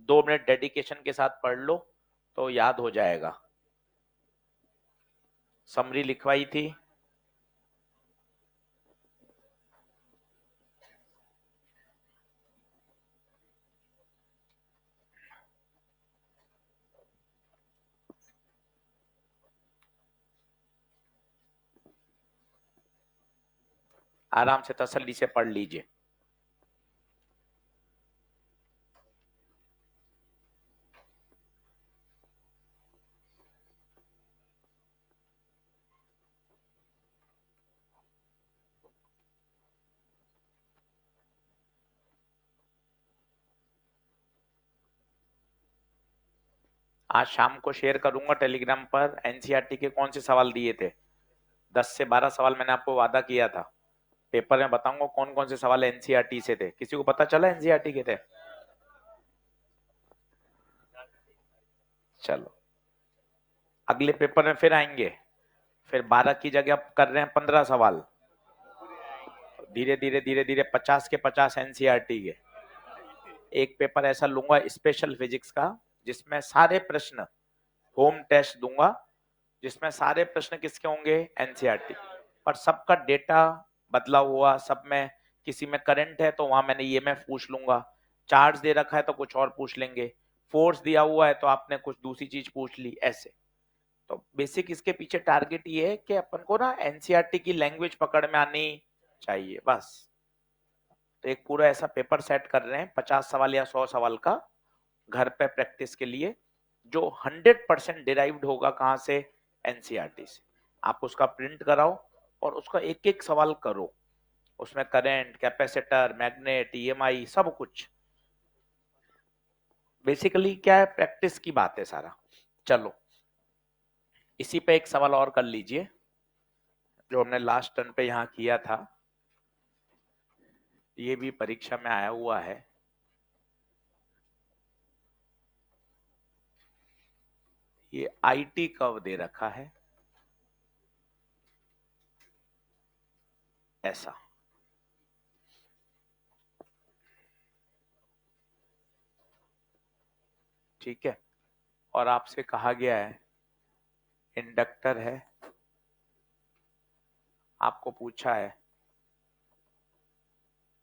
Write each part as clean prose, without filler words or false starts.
2 minute dedication के साथ पढ़ लो तो याद हो जाएगा। समरी लिखवाई थी, आराम से तसल्ली से पढ़ लीजिए। आज शाम को शेयर करूंगा टेलीग्राम पर एनसीईआरटी के कौन से सवाल दिए थे। 10 से 12 सवाल मैंने आपको वादा किया था। पेपर में बताऊंगा कौन कौन से सवाल एनसीईआरटी से थे। किसी को पता चला एनसीईआरटी के थे? चलो, अगले पेपर में फिर आएंगे। फिर 12 की जगह अब कर रहे हैं 15 सवाल। धीरे धीरे धीरे धीरे 50 के 50 एनसीईआरटी के। एक पेपर ऐसा लूंगा स्पेशल फिजिक्स का, जिसमें सारे प्रश्न होम टेस्ट दूंगा, जिसमें सारे प्रश्न किसके होंगे? एनसीईआरटी। पर सबका डेटा बदला हुआ, सब में किसी में करंट है तो वहां मैंने ईएमएफ पूछ लूंगा, चार्ज दे रखा है तो कुछ और पूछ लेंगे, फोर्स दिया हुआ है तो आपने कुछ दूसरी चीज पूछ ली, ऐसे। तो बेसिक इसके पीछे टारगेट ये है कि अपन को ना एनसीईआरटी की लैंग्वेज पकड़ में आनी चाहिए, बस। तो एक पूरा ऐसा पेपर सेट कर रहे हैं 50 सवाल या 100 सवाल का, घर पे प्रैक्टिस के लिए, जो 100% डिराइव्ड होगा कहां से? एनसीईआरटी से। आप उसका प्रिंट कराओ और उसका एक एक सवाल करो। उसमें करंट, कैपेसिटर, मैग्नेट, ईएमआई, सब कुछ। बेसिकली क्या है, प्रैक्टिस की बात है सारा। चलो, इसी पे एक सवाल और कर लीजिए जो हमने लास्ट टर्न पे यहाँ किया था। ये भी परीक्षा में आया हुआ है। ये आईटी कर्व दे रखा है ऐसा। ठीक है, और आपसे कहा गया है इंडक्टर है, आपको पूछा है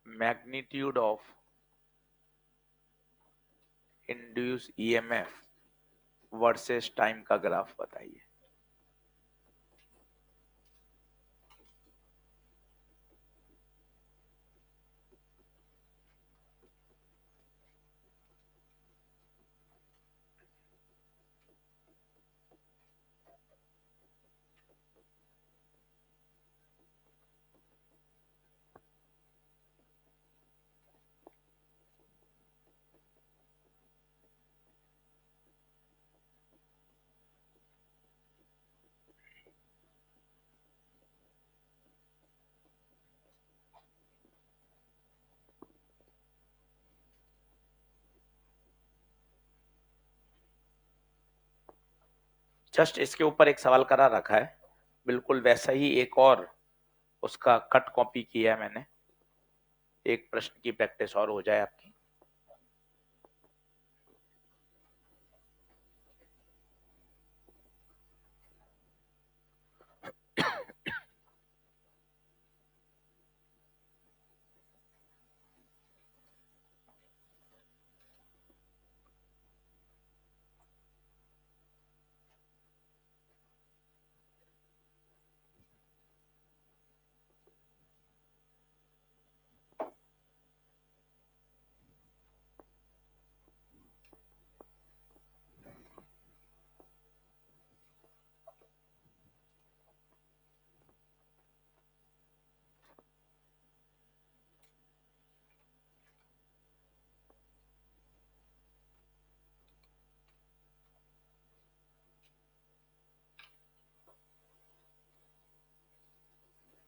magnitude of induce EMF versus time का ग्राफ बताइए। जस्ट इसके ऊपर एक सवाल करा रखा है, बिल्कुल वैसा ही एक और उसका कट कॉपी किया है मैंने। एक प्रश्न की प्रैक्टिस और हो जाए आपकी।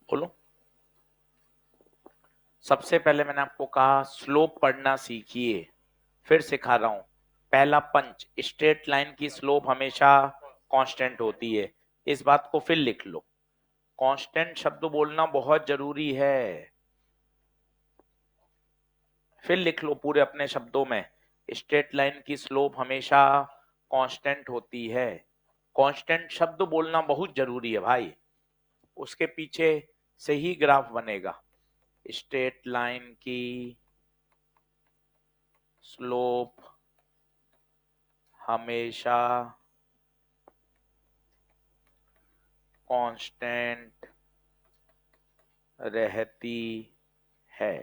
बोलो। सबसे पहले मैंने आपको कहा स्लोप पढ़ना सीखिए, फिर सिखा रहा हूं। पहला पंच, स्ट्रेट लाइन की स्लोप हमेशा कांस्टेंट होती है, इस बात को फिर लिख लो। कांस्टेंट शब्द बोलना बहुत जरूरी है, फिर लिख लो पूरे अपने शब्दों में। स्ट्रेट लाइन की स्लोप हमेशा कांस्टेंट होती है। कांस्टेंट शब्द बोलना बहुत जरूरी है भाई, उसके पीछे से ही ग्राफ बनेगा। स्ट्रेट लाइन की स्लोप हमेशा कांस्टेंट रहती है।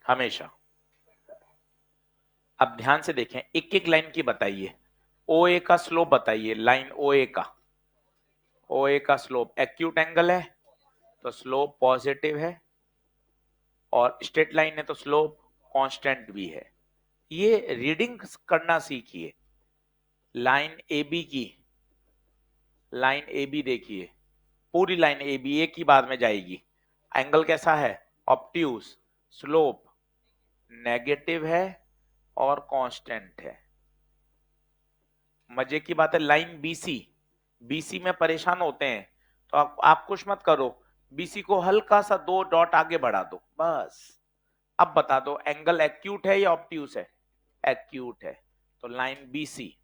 हमेशा। अब ध्यान से देखें, एक एक लाइन की बताइए। ओ ए का स्लोप बताइए, लाइन ओ ए का। ओ ए का स्लोप एक्यूट एंगल है तो स्लोप पॉजिटिव है, और स्ट्रेट लाइन है तो स्लोप कांस्टेंट भी है। ये रीडिंग करना सीखिए। लाइन ए बी की, लाइन ए बी देखिए, पूरी लाइन ए बी एक ही बार में जाएगी। एंगल कैसा है? ऑब्ट्यूज। स्लोप नेगेटिव है और कांस्टेंट है। मजे की बात है, लाइन बीसी, बीसी में परेशान होते हैं तो आप कुछ मत करो, बीसी को हल्का सा 2 डॉट आगे बढ़ा दो बस। अब बता दो एंगल एक्यूट है या ऑब्ट्यूज है? एक्यूट है। तो line BC,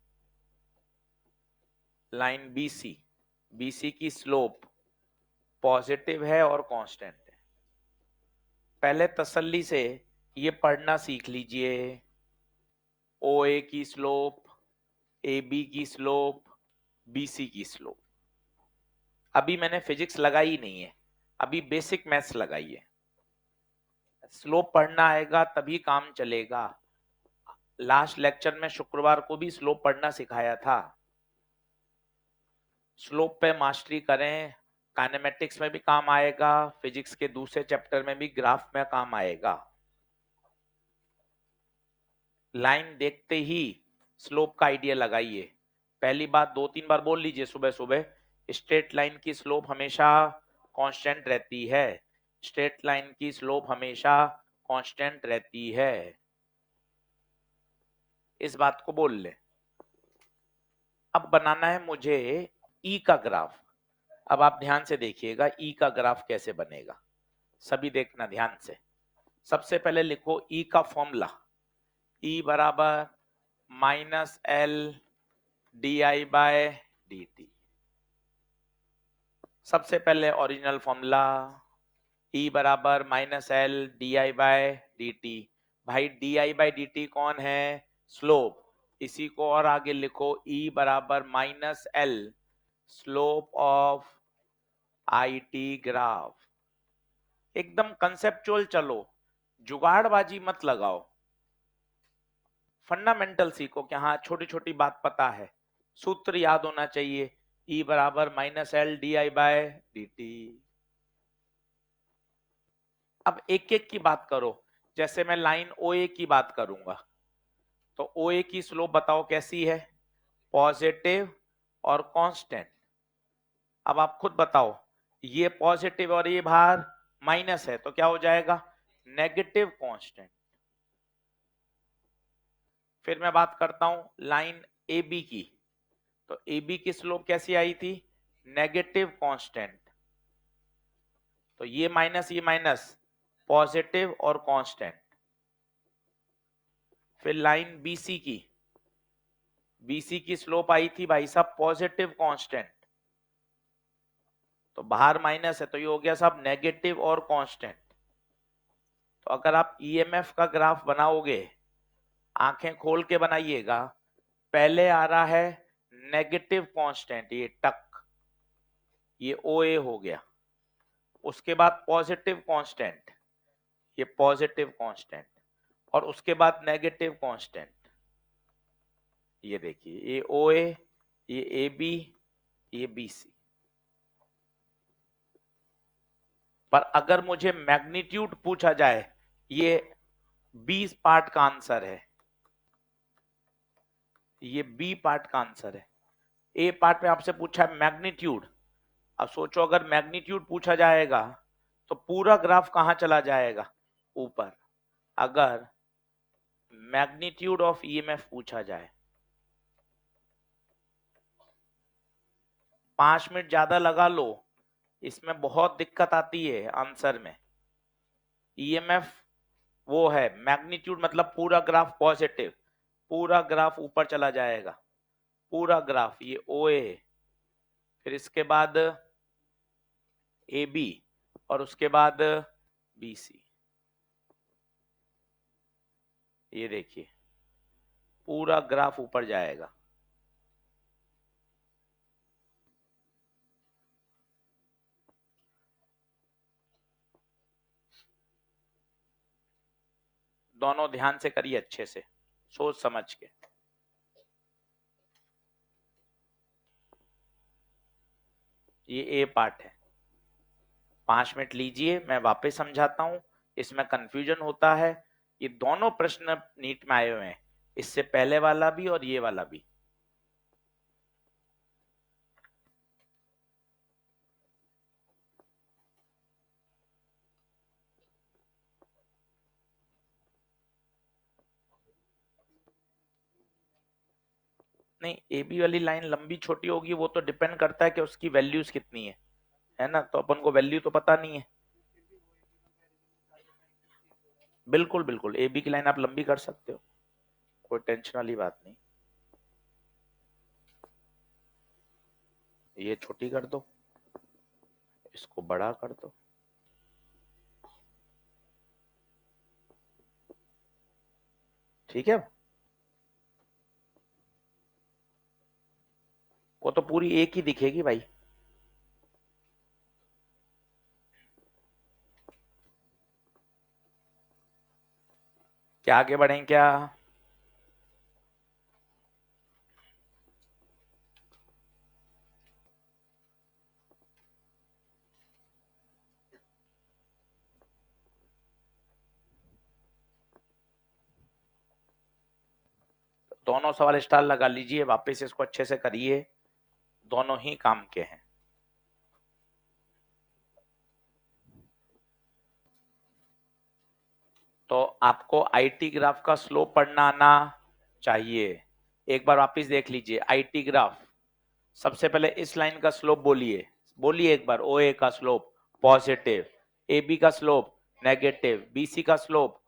line BC, BC की स्लोप पॉजिटिव है और कांस्टेंट है। पहले तसल्ली से ये पढ़ना सीख लीजिए। ओ ए की स्लोप, ए बी की स्लोप, बीसी की स्लोप। अभी मैंने फिजिक्स लगाई नहीं है, अभी बेसिक मैथ्स लगाई है। स्लोप पढ़ना आएगा तभी काम चलेगा। लास्ट लेक्चर में शुक्रवार को भी स्लोप पढ़ना सिखाया था। स्लोप पे मास्टरी करें, काइनेमेटिक्स में भी काम आएगा, फिजिक्स के दूसरे चैप्टर में भी ग्राफ में काम आएगा। लाइन देखते ही स्लोप का आइडिया लगाइए। पहली बात 2-3 बार बोल लीजिए सुबह सुबह, स्ट्रेट लाइन की स्लोप हमेशा कांस्टेंट रहती है। स्ट्रेट लाइन की स्लोप हमेशा कांस्टेंट रहती है, इस बात को बोल ले। अब बनाना है मुझे ई का ग्राफ। अब आप ध्यान से देखिएगा ई का ग्राफ कैसे बनेगा, सभी देखना ध्यान से। सबसे पहले लिखो ई का फॉर्मूला, ई बराबर minus L D I by D T. सबसे पहले ओरिजिनल फॉर्मूला, ई बराबर minus L D I by D T. भाई D I by D T कौन है? स्लोप। इसी को और आगे लिखो, ई बराबर minus L slope of I T graph. एकदम कंसेप्चुअल चलो, जुगाड़बाजी मत लगाओ। फंडामेंटल सीखो कि हाँ छोटी छोटी बात पता है, सूत्र याद होना चाहिए। ई बराबर minus L D I by D T. अब एक एक की बात करो। जैसे मैं लाइन ओ ए की बात करूंगा तो ओ ए की स्लोप बताओ कैसी है? पॉजिटिव और कांस्टेंट। अब आप खुद बताओ, ये पॉजिटिव और ये बाहर माइनस है तो क्या हो जाएगा? Negative constant. फिर मैं बात करता हूं लाइन ए बी की, तो ए बी की स्लोप कैसी आई थी? Negative constant. तो ये माइनस पॉजिटिव और कांस्टेंट। फिर लाइन बीसी की, बीसी की स्लोप आई थी भाई साहब पॉजिटिव कांस्टेंट, तो बाहर माइनस है तो ये हो गया साहब नेगेटिव और कांस्टेंट। तो अगर आप ईएमएफ का ग्राफ बनाओगे, आंखें खोल के बनाइएगा, पहले आ रहा है नेगेटिव कांस्टेंट, ये टक, ये ओ ए हो गया। उसके बाद पॉजिटिव कांस्टेंट, ये पॉजिटिव कांस्टेंट, और उसके बाद नेगेटिव कांस्टेंट। ये देखिए, ये ओ ए, ये ए बी, ये बी सी। पर अगर मुझे मैग्नीट्यूड पूछा जाए, ये 20 पार्ट का आंसर है, ये बी पार्ट का आंसर है। ए पार्ट में आपसे पूछा है मैग्नीट्यूड। अब सोचो अगर मैग्नीट्यूड पूछा जाएगा तो पूरा ग्राफ कहां चला जाएगा? ऊपर। अगर मैग्नीट्यूड ऑफ ईएमएफ पूछा जाए, 5 मिनट ज्यादा लगा लो, इसमें बहुत दिक्कत आती है आंसर में। ईएमएफ वो है मैग्नीट्यूड, मतलब पूरा ग्राफ पॉजिटिव, पूरा ग्राफ ऊपर चला जाएगा, पूरा ग्राफ। ये ओ ए है, फिर इसके बाद ए बी, और उसके बाद बी सी। ये देखिए पूरा ग्राफ ऊपर जाएगा। दोनों ध्यान से करिए, अच्छे से सोच समझ के। ये ए पार्ट है, 5 मिनट लीजिए, मैं वापस समझाता हूं। इसमें कंफ्यूजन होता है। ये दोनों प्रश्न नीट में आए हुए हैं, इससे पहले वाला भी और ये वाला भी। नहीं, ए बी वाली लाइन लंबी छोटी होगी वो तो डिपेंड करता है कि उसकी वैल्यूज कितनी है ना, तो अपन को वैल्यू तो पता नहीं है। बिल्कुल बिल्कुल, ए बी की लाइन आप लंबी कर सकते हो, कोई टेंशन वाली बात नहीं। ये छोटी कर दो, इसको बड़ा कर दो। ठीक है, वो तो पूरी एक ही दिखेगी भाई। क्या आगे बढ़ें क्या? दोनों सवाल स्टार लगा लीजिए, वापस इसको अच्छे से करिए, दोनों ही काम के हैं। तो आपको आईटी ग्राफ का स्लोप पढ़ना आना चाहिए। एक बार वापस देख लीजिए आईटी ग्राफ। सबसे पहले इस लाइन का स्लोप बोलिए, बोलिए एक बार। ओ ए का स्लोप पॉजिटिव, ए बी का स्लोप नेगेटिव, बी सी का स्लोप,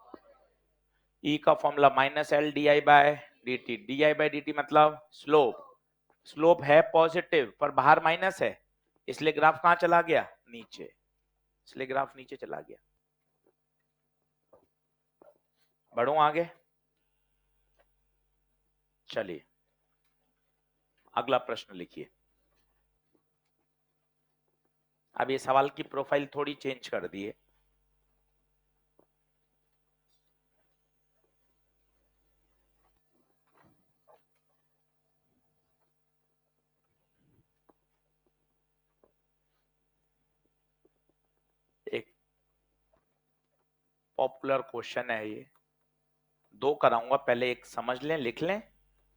ई का फॉर्मूला -L di/dt। di/dt मतलब स्लोप, स्लोप है पॉजिटिव पर बाहर माइनस है, इसलिए ग्राफ कहां चला गया? नीचे, इसलिए ग्राफ नीचे चला गया। बढ़ू आगे, चलिए अगला प्रश्न लिखिए। अब ये सवाल की प्रोफाइल थोड़ी चेंज कर दी है। एक पॉपुलर क्वेश्चन है ये, दो कराऊंगा, पहले एक समझ लें, लिख लें,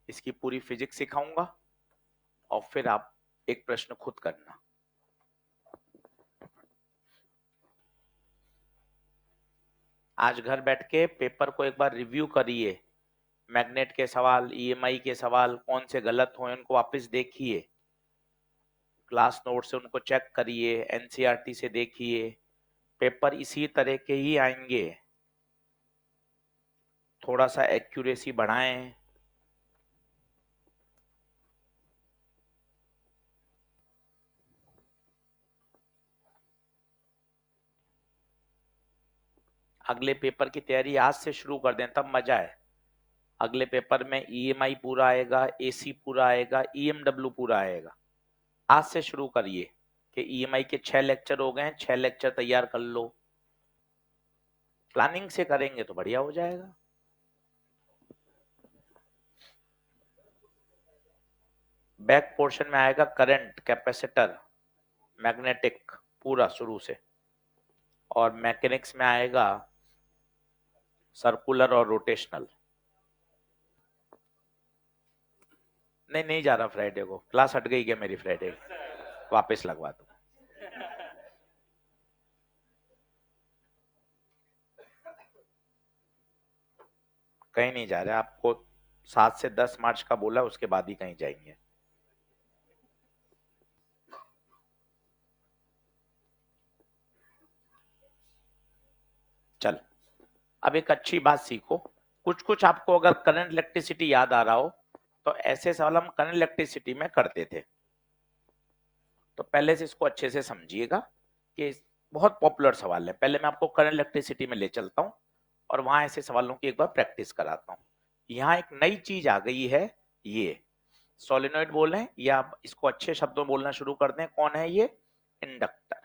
इसकी पूरी फिजिक्स सिखाऊंगा और फिर आप एक प्रश्न खुद करना। आज घर बैठ के पेपर को एक बार रिव्यू करिए, मैग्नेट के सवाल, ईएमआई के सवाल कौन से गलत हुए उनको वापस देखिए, क्लास नोट से उनको चेक करिए, एनसीईआरटी से देखिए, पेपर इसी तरह के ही आएंगे। थोड़ा सा एक्यूरेसी बढ़ाएं। अगले पेपर की तैयारी आज से शुरू कर दें, तब मजा है। अगले पेपर में ईएमआई पूरा आएगा, एसी पूरा आएगा, ईएमडब्ल्यू पूरा आएगा। आज से शुरू करिए कि ईएमआई के 6 लेक्चर हो गए हैं, 6 लेक्चर तैयार कर लो। प्लानिंग से करेंगे तो बढ़िया हो जाएगा। बैक पोर्शन में आएगा करंट, कैपेसिटर, मैग्नेटिक पूरा शुरू से, और मैकेनिक्स में आएगा सर्कुलर और रोटेशनल। नहीं, नहीं जा रहा फ्राइडे को, क्लास हट गई क्या मेरी फ्राइडे? वापस लगवा दो। कहीं नहीं जा रहे, आपको 7 से 10 मार्च का बोला, उसके बाद ही कहीं जाएंगे। चल, अब एक अच्छी बात सीखो, कुछ कुछ आपको अगर करंट इलेक्ट्रिसिटी याद आ रहा हो तो ऐसे सवाल हम करंट इलेक्ट्रिसिटी में करते थे। तो पहले से इसको अच्छे से समझिएगा कि बहुत पॉपुलर सवाल है। पहले मैं आपको करंट इलेक्ट्रिसिटी में ले चलता हूँ और वहां ऐसे सवालों की एक बार प्रैक्टिस कराता हूँ। यहाँ एक नई चीज आ गई है, ये सोलेनोइड बोले या आप इसको अच्छे शब्दों में बोलना शुरू कर दें, कौन है ये? इंडक्टर।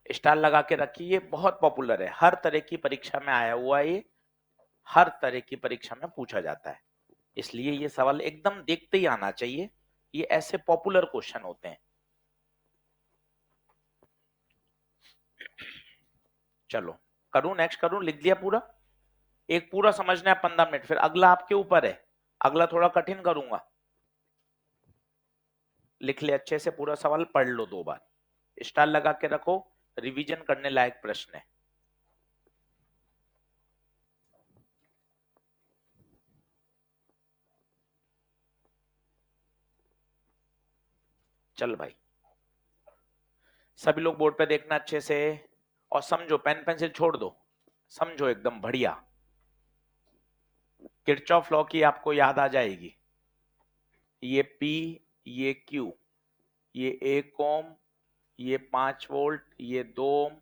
स्टार लगा के रखिए, ये बहुत पॉपुलर है, हर तरह की परीक्षा में आया हुआ है, ये हर तरह की परीक्षा में पूछा जाता है, इसलिए ये सवाल एकदम देखते ही आना चाहिए। ये ऐसे पॉपुलर क्वेश्चन होते हैं। चलो करूं, नेक्स्ट करूं, लिख दिया पूरा? एक पूरा समझना है 15 मिनट, फिर अगला आपके ऊपर है, अगला थोड़ा कठिन करूंगा। लिख ले अच्छे से पूरा सवाल, पढ़ लो 2 बार, स्टार लगा के रखो, रिवीजन करने लायक प्रश्न है। चल भाई, सभी लोग बोर्ड पे देखना अच्छे से और समझो, पेन पेंसिल छोड़ दो, समझो एकदम बढ़िया। किरचॉफ लॉ की आपको याद आ जाएगी, ये P, ये Q, ये 1 ओम, ये 5 वोल्ट, ये 2 ओम,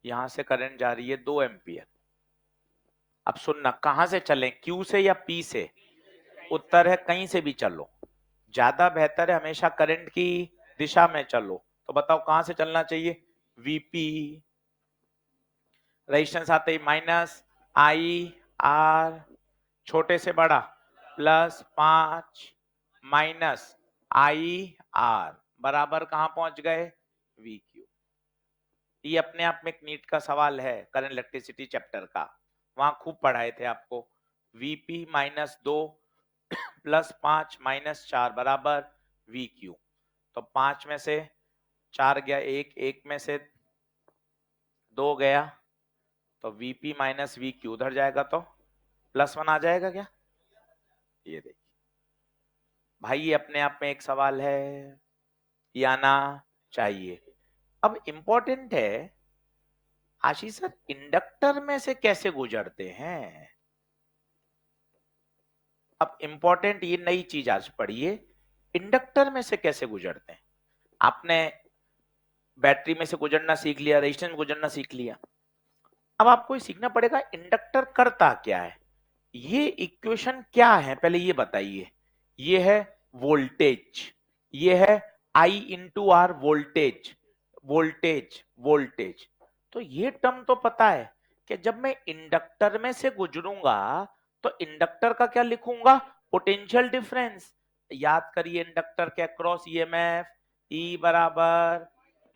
यहां से करंट जा रही है 2 एम्पियर। अब सुनना, कहां से चलें, Q से या P से? उत्तर है कहीं से भी चलो, ज्यादा बेहतर है हमेशा करंट की दिशा में चलो। तो बताओ कहां से चलना चाहिए? Vp, रेजिस्टेंस आते ही -IR, छोटे से बड़ा +5 -IR बराबर कहां पहुंच गए? VQ। ये अपने आप में एक नीट का सवाल है करंट इलेक्ट्रिसिटी चैप्टर का, वहां खूब पढ़ाए थे आपको। Vp -2 +5 -4 बराबर VQ। तो 5 में से 4 गया, एक में से 2 गया, तो Vp माइनस VQ उधर जाएगा तो +1 आ जाएगा क्या? ये देखिए भाई, ये अपने आप में एक सवाल है, ये आना चाहिए। अब इंपॉर्टेंट है, आशीष सर इंडक्टर में से कैसे गुजरते हैं? अब इंपॉर्टेंट ये नई चीज आज पढ़िए, इंडक्टर में से कैसे गुजरते हैं। आपने बैटरी में से गुजरना सीख लिया, रेजिस्टेंस में गुजरना सीख लिया, अब आपको सीखना पड़ेगा इंडक्टर करता क्या है। ये इक्वेशन क्या है पहले ये बताइए। ये है वोल्टेज, ये है I into R, voltage voltage voltage. तो ये टर्म तो पता है कि जब मैं इंडक्टर में से गुजरूंगा तो इंडक्टर का क्या लिखूंगा? Potential difference. याद करिए, इंडक्टर के अक्रॉस ईएमएफ E बराबर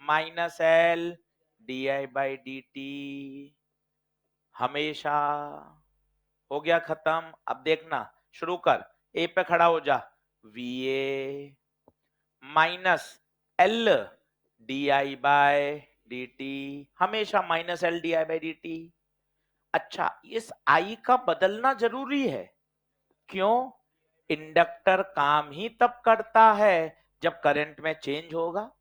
-L di/dt, हमेशा। हो गया खत्म। अब देखना, शुरू कर, ए पे खड़ा हो जा, VA -L di/dt, हमेशा -L di/dt। अच्छा, इस I का बदलना जरूरी है, क्यों? इंडक्टर काम ही तब करता है जब करंट में चेंज होगा।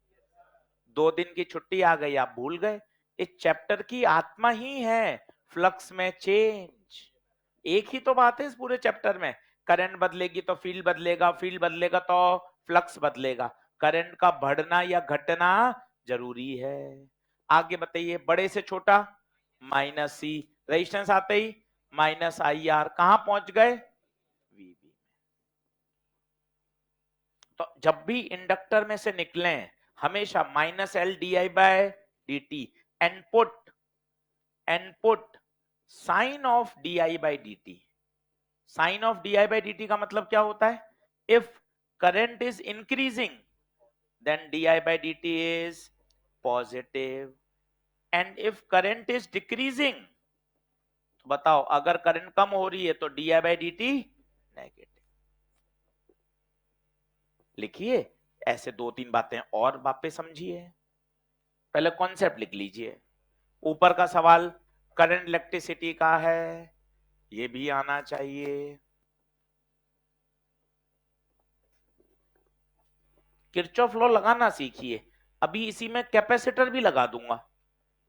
2 दिन की छुट्टी आ गई, आप भूल गए, इस चैप्टर की आत्मा ही है फ्लक्स में चेंज। एक ही तो बात है इस पूरे चैप्टर में, करंट बदलेगी तो फील्ड बदलेगा, फील्ड बदलेगा तो फ्लक्स बदलेगा, करंट का बढ़ना या घटना जरूरी है। आगे बताइए, बड़े से छोटा -C, रेजिस्टेंस आते ही -IR, कहां पहुंच गए? VB। तो जब भी इंडक्टर में से निकले हमेशा -L di/dt, input input sine of di/dt। Sine of di/dt का मतलब क्या होता है? If current is increasing then di/dt is positive, and if current is decreasing, तो बताओ अगर करंट कम हो रही है तो di/dt नेगेटिव। लिखिए, ऐसे 2-3 बातें और वापस समझिए, पहले कॉन्सेप्ट लिख लीजिए। ऊपर का सवाल करंट इलेक्ट्रिसिटी का है, ये भी आना चाहिए। किरचॉफ लॉ लगाना सीखिए, अभी इसी में कैपेसिटर भी लगा दूंगा।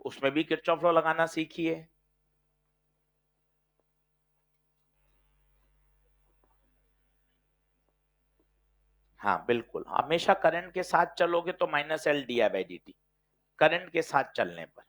उसमें भी किरचॉफ लॉ लगाना सीखिए। हाँ बिल्कुल, हमेशा करंट के साथ चलोगे तो minus L D I by D T, current के साथ चलने पर।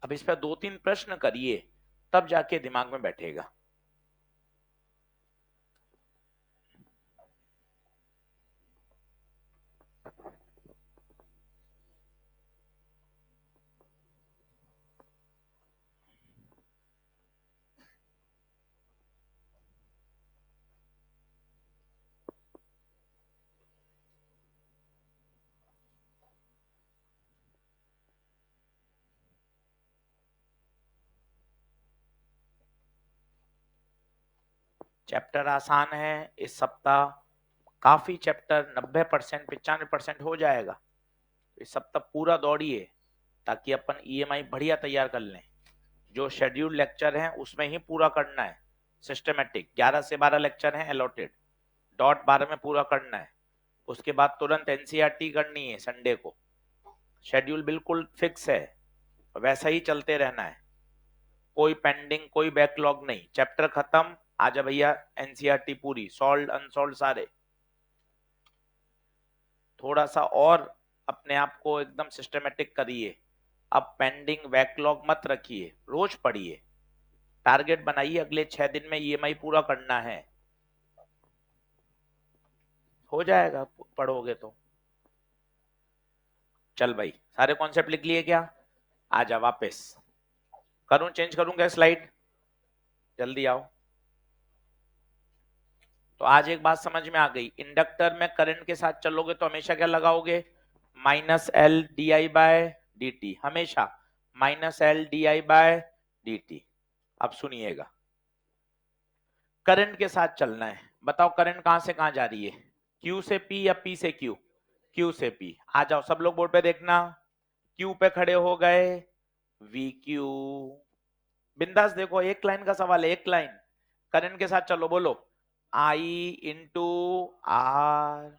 अब इस पर 2-3 प्रश्न करिए, तब जाके दिमाग में बैठेगा। चैप्टर आसान है इस सप्ताह, काफी चैप्टर 90% 95% हो जाएगा। इस सप्ताह पूरा दौड़िए ताकि अपन ईएमआई बढ़िया तैयार कर लें। जो शेड्यूल लेक्चर हैं उसमें ही पूरा करना है, सिस्टमेटिक 11 से 12 लेक्चर हैं अलॉटेड, डॉट 12 में पूरा करना है। उसके बाद तुरंत एनसीईआरटी करनी है संडे को, शेड्यूल बिल्कुल फिक्स है, वैसा ही चलते रहना है, कोई पेंडिंग कोई बैकलॉग नहीं। चैप्टर खत्म, आजा भैया एनसीईआरटी पूरी, सॉल्व अनसॉल्व सारे। थोड़ा सा और अपने आप को एकदम सिस्टमेटिक करिए। अब पेंडिंग बैकलॉग मत रखिए, रोज पढ़िए, टारगेट बनाइए अगले 6 दिन में ईएमआई पूरा करना है। हो जाएगा पढ़ोगे तो। चल भाई, सारे कॉन्सेप्ट लिख लिए क्या? आजा वापस। करूं, चेंज करूं क्या स्लाइड? जल्दी आओ। तो आज एक बात समझ में आ गई, इंडक्टर में करंट के साथ चलोगे तो हमेशा क्या लगाओगे? Minus L D I by D T, हमेशा minus L D I by D T. अब सुनिएगा, करंट के साथ चलना है, बताओ करंट कहां से कहां जा रही है? क्यू से पी या पी से क्यू? क्यू से पी। आ जाओ सब लोग बोर्ड पे देखना, क्यू पे खड़े हो गए, वी क्यू। बिंदास देखो, एक लाइन का सवाल है, एक लाइन। करंट के साथ चलो, बोलो आई इंटू आर,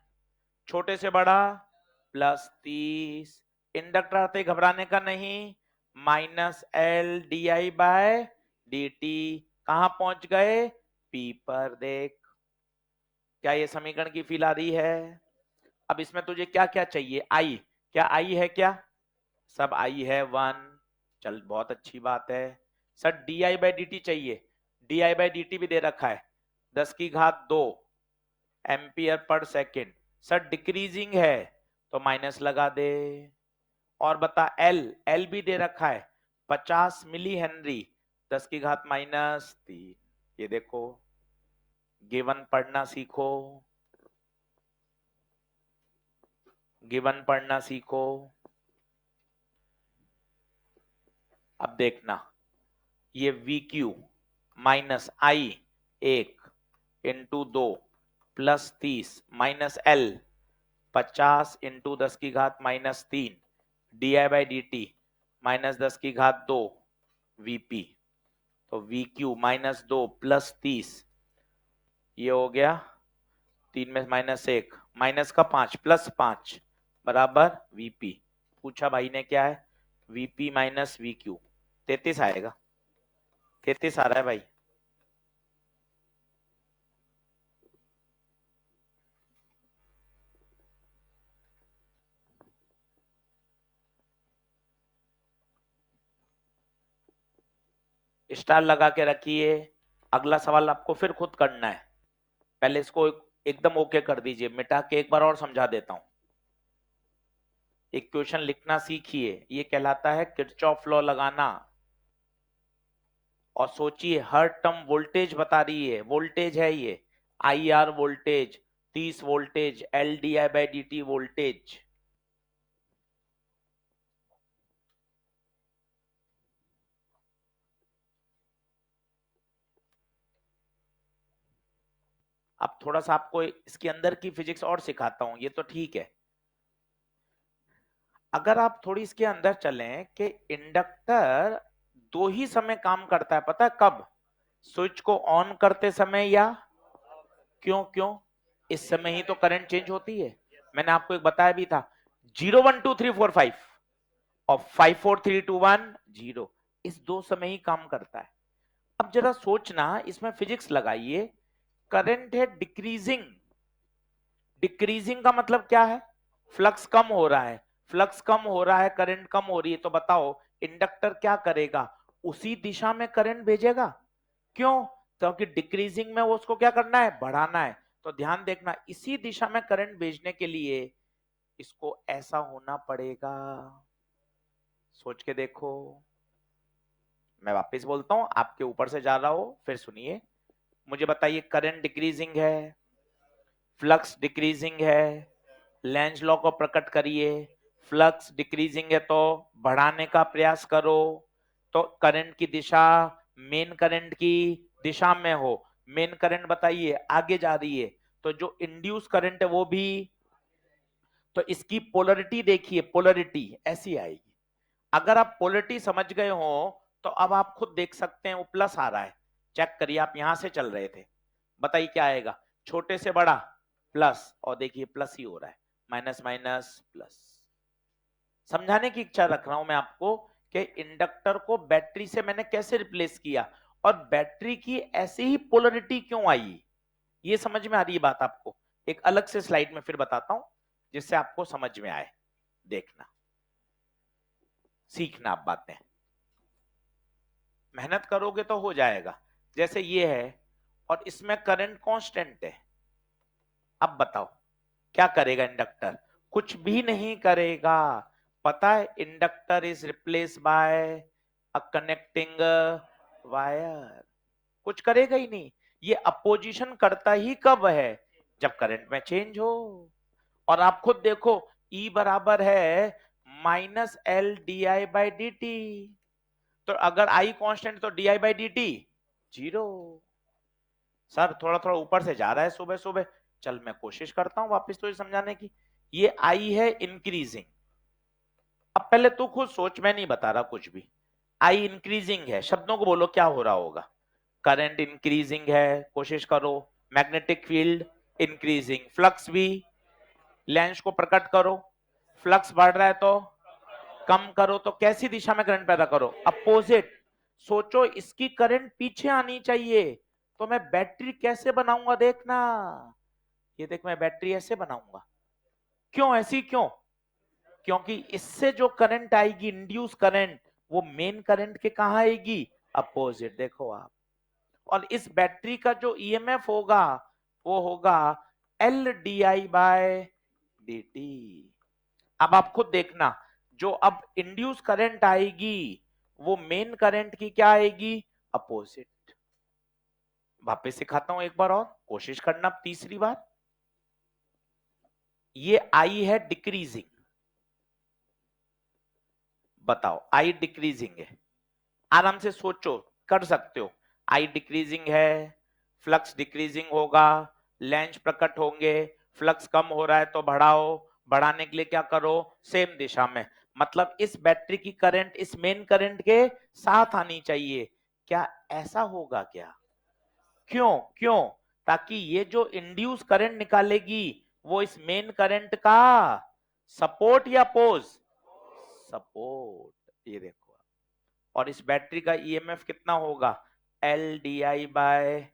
छोटे से बड़ा प्लस 30, इंडक्टर आते घबराने का नहीं, minus L D I by D t. कहां पहुंच गए? पी पर। देख, क्या ये समीकरण की फील आ रही है? अब इसमें तुझे क्या क्या चाहिए? आई, क्या आई है क्या? सब आई है 1, चल बहुत अच्छी बात है। Sir D I by D T चाहिए, D I by D T भी दे रखा है 10⁻2 ampere per second. Sir decreasing है तो माइनस लगा दे। और बता एल, एल भी दे रखा है 50 मिली हेनरी 10⁻−3। ये देखो, गिवन पढ़ना सीखो, गिवन पढ़ना सीखो। अब देखना, ये we Q minus I 1 into 2 plus 30 minus L 50 into 10⁻−3 D I by D T minus 10⁻2 VP. तो वी क्यू -2 प्लस 30, ये हो गया 3 में -1, माइनस का 5 प्लस 5 बराबर वीपी। पूछा भाई ने क्या है? वीपी माइनस वी क्यू, 33 आएगा, 33 आ रहा है भाई। स्टार लगा के रखिए। अगला सवाल आपको फिर खुद करना है, पहले इसको एकदम ओके कर दीजिए, मिटा के एक बार और समझा देता हूं। इक्वेशन लिखना सीखिए, ये कहलाता है किरचॉफ लॉ लगाना। और सोचिए, हर टर्म वोल्टेज बता रही है, वोल्टेज है ये, I R voltage, 30 voltage, L D I by D T voltage. अब थोड़ा सा आपको इसके अंदर की फिजिक्स और सिखाता हूं, ये तो ठीक है। अगर आप थोड़ी इसके अंदर चलें कि इंडक्टर दो ही समय काम करता है, पता है कब? स्विच को ऑन करते समय या क्यों क्यों? इस समय ही तो करंट चेंज होती है। मैंने आपको एक बताया भी था, 0 1 2 3 4 5 और 5 4 3 2 1 0, इस दो समय ही काम करता है। अब जरा सोचना, इसमें फिजिक्स लगाइए, करंट है डिक्रीजिंग। डिक्रीजिंग का मतलब क्या है? फ्लक्स कम हो रहा है। फ्लक्स कम हो रहा है, करंट कम हो रही है, तो बताओ इंडक्टर क्या करेगा? उसी दिशा में करंट भेजेगा। क्यों? क्योंकि डिक्रीजिंग में वो उसको क्या करना है? बढ़ाना है। तो ध्यान देखना, इसी दिशा में करंट भेजने के लिए इसको ऐसा होना पड़ेगा। सोच के देखो। मैं वापस बोलता हूं, आपके ऊपर से जा रहा हो, फिर सुनिए। मुझे बताइए, करंट डिक्रीजिंग है, फ्लक्स डिक्रीजिंग है, लेंज लॉ को प्रकट करिए। फ्लक्स डिक्रीजिंग है तो बढ़ाने का प्रयास करो, तो करंट की दिशा मेन करंट की दिशा में हो। मेन करंट बताइए आगे जा रही है, तो जो इंड्यूस करंट है वो भी, तो इसकी पोलरिटी देखिए, पोलरिटी ऐसी आएगी। अगर आप पोलरिटी समझ गए हो तो अब आप खुद देख सकते हैं, वो प्लस आ रहा है। चेक करिए, आप यहां से चल रहे थे, बताइए क्या आएगा? छोटे से बड़ा प्लस, और देखिए प्लस ही हो रहा है, माइनस माइनस प्लस। समझाने की इच्छा रख रहा हूं मैं आपको कि इंडक्टर को बैटरी से मैंने कैसे रिप्लेस किया, और बैटरी की ऐसे ही पोलरिटी क्यों आई, ये समझ में आ रही है बात आपको? एक अलग से स्लाइड में फिर बताता हूं, जिससे आपको समझ में आए। देखना, सीखना आप बातें, मेहनत करोगे तो हो जाएगा। जैसे ये है और इसमें करंट कांस्टेंट है, अब बताओ क्या करेगा इंडक्टर? कुछ भी नहीं करेगा। पता है, inductor is replace by a connecting wire. कुछ करेगा ही नहीं। ये अपोजिशन करता ही कब है? जब करंट में चेंज हो। और आप खुद देखो, E बराबर है -L/di/dt, तो अगर I कांस्टेंट तो di/dt 0। सर थोड़ा थोड़ा ऊपर से जा रहा है सुबह सुबह, चल मैं कोशिश करता हूं वापस तो समझाने की। ये आई है इंक्रीजिंग। अब पहले तू खुद सोच, मैं नहीं बता रहा कुछ भी। आई इंक्रीजिंग है, शब्दों को बोलो क्या हो रहा होगा? करंट इंक्रीजिंग है, कोशिश करो। मैग्नेटिक फील्ड इंक्रीजिंग, फ्लक्स भी। लेंस को प्रकट करो, फ्लक्स बढ़ रहा है तो कम करो, तो कैसी दिशा में करंट पैदा करो? अपोजिट। सोचो, इसकी करंट पीछे आनी चाहिए, तो मैं बैटरी कैसे बनाऊंगा? देखना, ये देख, मैं बैटरी ऐसे बनाऊंगा। क्यों ऐसी क्यों? क्योंकि इससे जो करंट आएगी, इंड्यूस करंट, वो मेन करंट के कहां आएगी? अपोजिट। देखो आप, और इस बैटरी का जो ईएमएफ होगा वो होगा L/di/dt। अब आप खुद देखना, जो अब इंड्यूस करंट आएगी वो मेन करंट की क्या आएगी? अपोजिट। वापस सिखाता हूं एक बार और, कोशिश करना तीसरी बार। ये आई है डिक्रीजिंग, बताओ आई डिक्रीजिंग है, आराम से सोचो, कर सकते हो। आई डिक्रीजिंग है, फ्लक्स डिक्रीजिंग होगा, लेंस प्रकट होंगे, फ्लक्स कम हो रहा है तो बढ़ाओ, बढ़ाने के लिए क्या करो? सेम दिशा में। मतलब इस बैटरी की करंट इस मेन करंट के साथ आनी चाहिए। क्या ऐसा होगा क्या? क्यों क्यों? ताकि ये जो इंड्यूस करंट निकालेगी वो इस मेन करंट का सपोर्ट या पोज? सपोर्ट। ये देखो, और इस बैटरी का ईएमएफ कितना होगा? L/di/dt।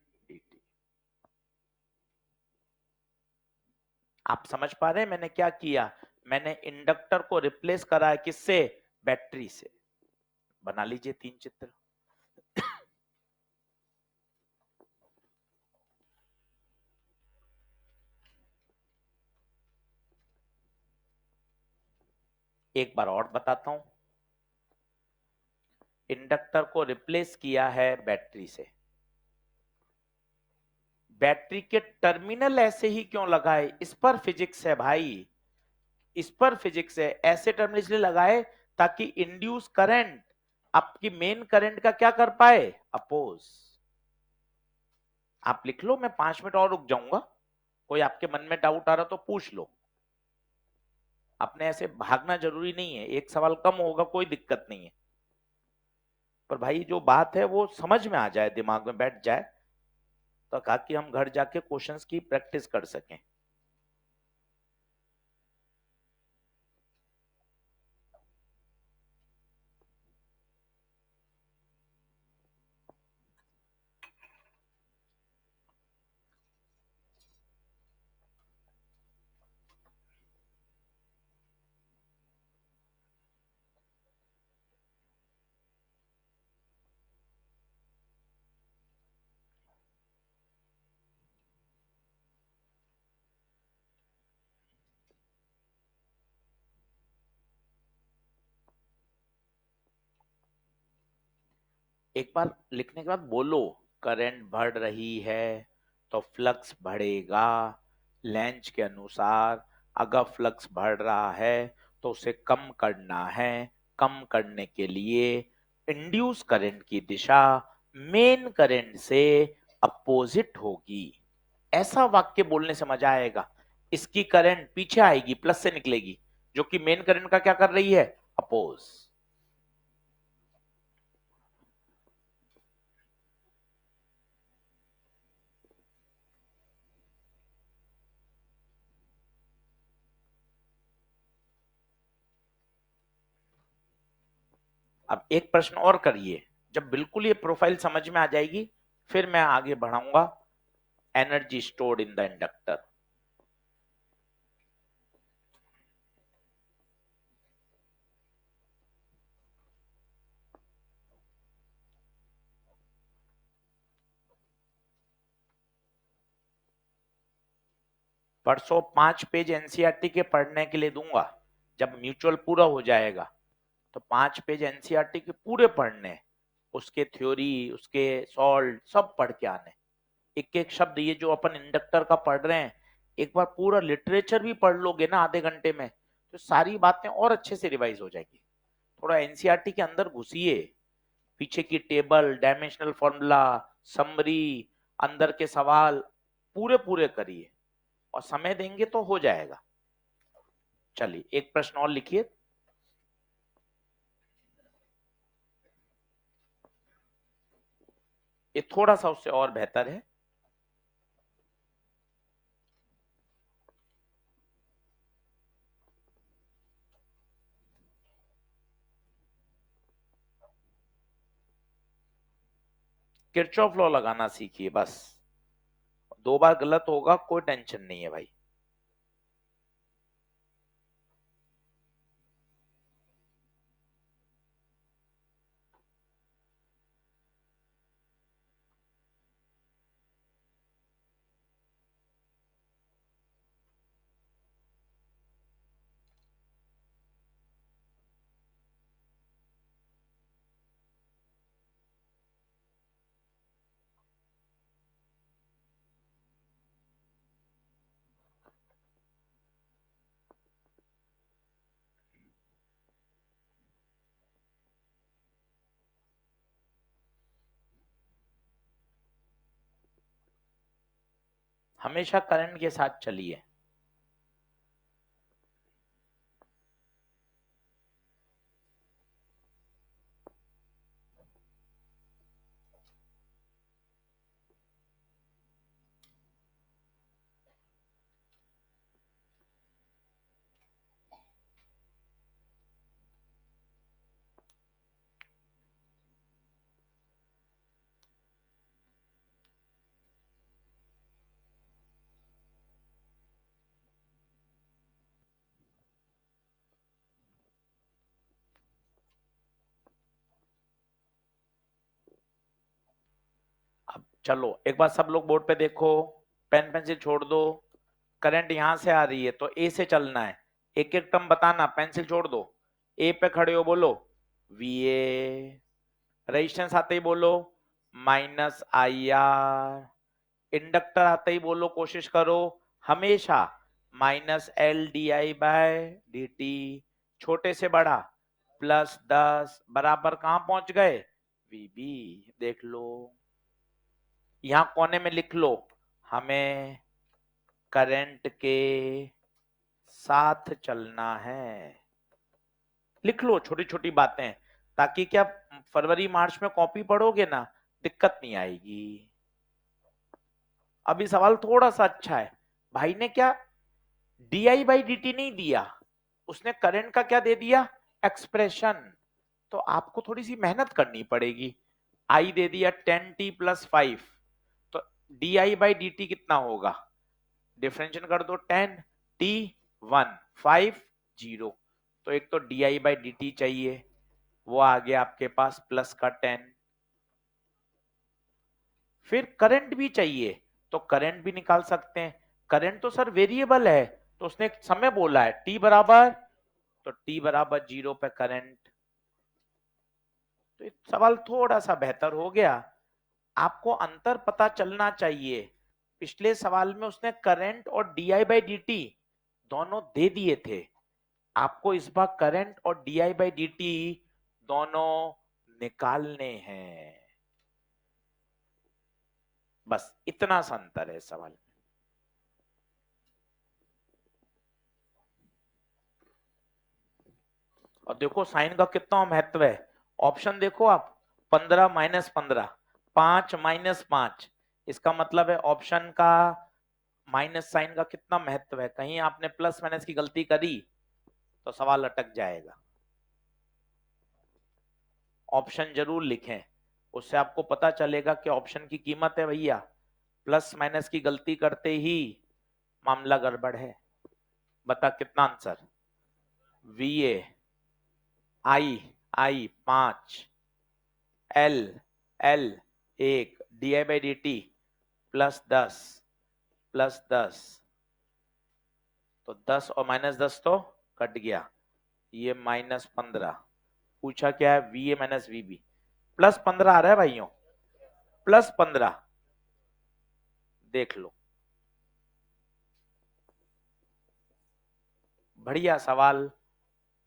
आप समझ पा रहे हैं मैंने क्या किया? मैंने इंडक्टर को रिप्लेस करा है किससे? बैटरी से। बना लीजिए 3 चित्र। एक बार और बताता हूं, इंडक्टर को रिप्लेस किया है बैटरी से। बैटरी के टर्मिनल ऐसे ही क्यों लगाए? इस पर फिजिक्स है भाई, इस पर फिजिक्स है। ऐसे टर्मिनल इसलिए लगाए ताकि इंड्यूस करंट आपकी मेन करंट का क्या कर पाए? अपोज। आप लिख लो, मैं 5 मिनट और रुक जाऊंगा, कोई आपके मन में डाउट आ रहा तो पूछ लो। अपने ऐसे भागना जरूरी नहीं है, एक सवाल कम होगा कोई दिक्कत नहीं है, पर भाई जो बात है वो समझ में आ जाए, दिमाग में बैठ जाए, तो कहा कि हम घर जाके क्वेश्चंस की प्रैक्टिस कर सकें। एक बार लिखने के बाद बोलो, करंट बढ़ रही है तो फ्लक्स बढ़ेगा लेंज के अनुसार। अगर फ्लक्स बढ़ रहा है तो उसे कम करना है, कम करने के लिए इंड्यूस करंट की दिशा मेन करंट से अपोजिट होगी। ऐसा वाक्य बोलने से मजा आएगा। इसकी करंट पीछे आएगी, प्लस से निकलेगी, जो कि मेन करंट का क्या कर रही है, अपोज। अब एक प्रश्न और करिए, जब बिल्कुल ये प्रोफाइल समझ में आ जाएगी फिर मैं आगे बढ़ाऊंगा। Energy stored in the inductor. 5 page NCERT के पढ़ने के लिए दूंगा। जब म्यूचुअल पूरा हो जाएगा तो 5 पेज एनसीईआरटी के पूरे पढ़ने, उसके थ्योरी, उसके सॉल्व सब पढ़ के आने। एक एक शब्द, ये जो अपन इंडक्टर का पढ़ रहे हैं, एक बार पूरा लिटरेचर भी पढ़ लोगे ना आधे घंटे में, तो सारी बातें और अच्छे से रिवाइज हो जाएगी। थोड़ा एनसीईआरटी के अंदर घुसिए, पीछे की टेबल, डायमेंशनल फॉर्मूला, समरी, अंदर के सवाल पूरे पूरे करिए, और समय देंगे तो हो जाएगा। चलिए एक प्रश्न और लिखिए। ये थोड़ा सा उससे और बेहतर है। किरचॉफ लॉ लगाना सीखिए बस। 2 बार गलत होगा कोई टेंशन नहीं है भाई। हमेशा करंट के साथ चलिए। अब चलो एक बार सब लोग बोर्ड पे देखो, पेन पेंसिल छोड़ दो। करंट यहां से आ रही है तो ए से चलना है। एक एक टर्म बताना, पेंसिल छोड़ दो। ए पे खड़े हो, बोलो वी ए। रेजिस्टेंस आते ही बोलो माइनस आई आर। इंडक्टर आते ही बोलो, कोशिश करो हमेशा minus L D I by D t. छोटे से बड़ा +10 बराबर कहां पहुंच गए, वी बी। देख लो यहां कोने में लिख लो, हमें करंट के साथ चलना है। लिख लो छोटी छोटी बातें, ताकि क्या फरवरी मार्च में कॉपी पढ़ोगे ना, दिक्कत नहीं आएगी। अभी सवाल थोड़ा सा अच्छा है, भाई ने क्या डी बाई डी टी नहीं दिया, उसने करंट का क्या दे दिया, एक्सप्रेशन। तो आपको थोड़ी सी मेहनत करनी पड़ेगी। आई दे दिया 10t+5, तो D I by D T कितना होगा, डिफरेंशिएट कर दो, 10t1 5 0। तो एक तो D I by D T चाहिए, वो आ गया आपके पास प्लस का 10। फिर करंट भी चाहिए, तो करंट भी निकाल सकते हैं। करंट तो सर वेरिएबल है, तो उसने एक समय बोला है t बराबर, तो t बराबर 0 पे करंट। तो सवाल थोड़ा सा बेहतर हो गया। आपको अंतर पता चलना चाहिए, पिछले सवाल में उसने करंट और D I by D T दोनों दे दिए थे, आपको इस बार करंट और D I by D T दोनों निकालने हैं। बस इतना सा अंतर है सवाल में। और देखो साइन का कितना महत्व है, ऑप्शन देखो आप, 15 - 15, 5 - 5, इसका मतलब है ऑप्शन का माइनस साइन का कितना महत्व है। कहीं आपने प्लस माइनस की गलती करी तो सवाल अटक जाएगा। ऑप्शन जरूर लिखें, उससे आपको पता चलेगा कि ऑप्शन की कीमत है भैया। प्लस माइनस की गलती करते ही मामला गड़बड़ है। बता कितना answer, V A I I 5, L L 1, D I by D T +10 +10, तो 10 और -10 तो कट गया, ये -15। पूछा क्या है, V A minus V B, +15 आ रहा है भाइयों, +15, देख लो। बढ़िया सवाल,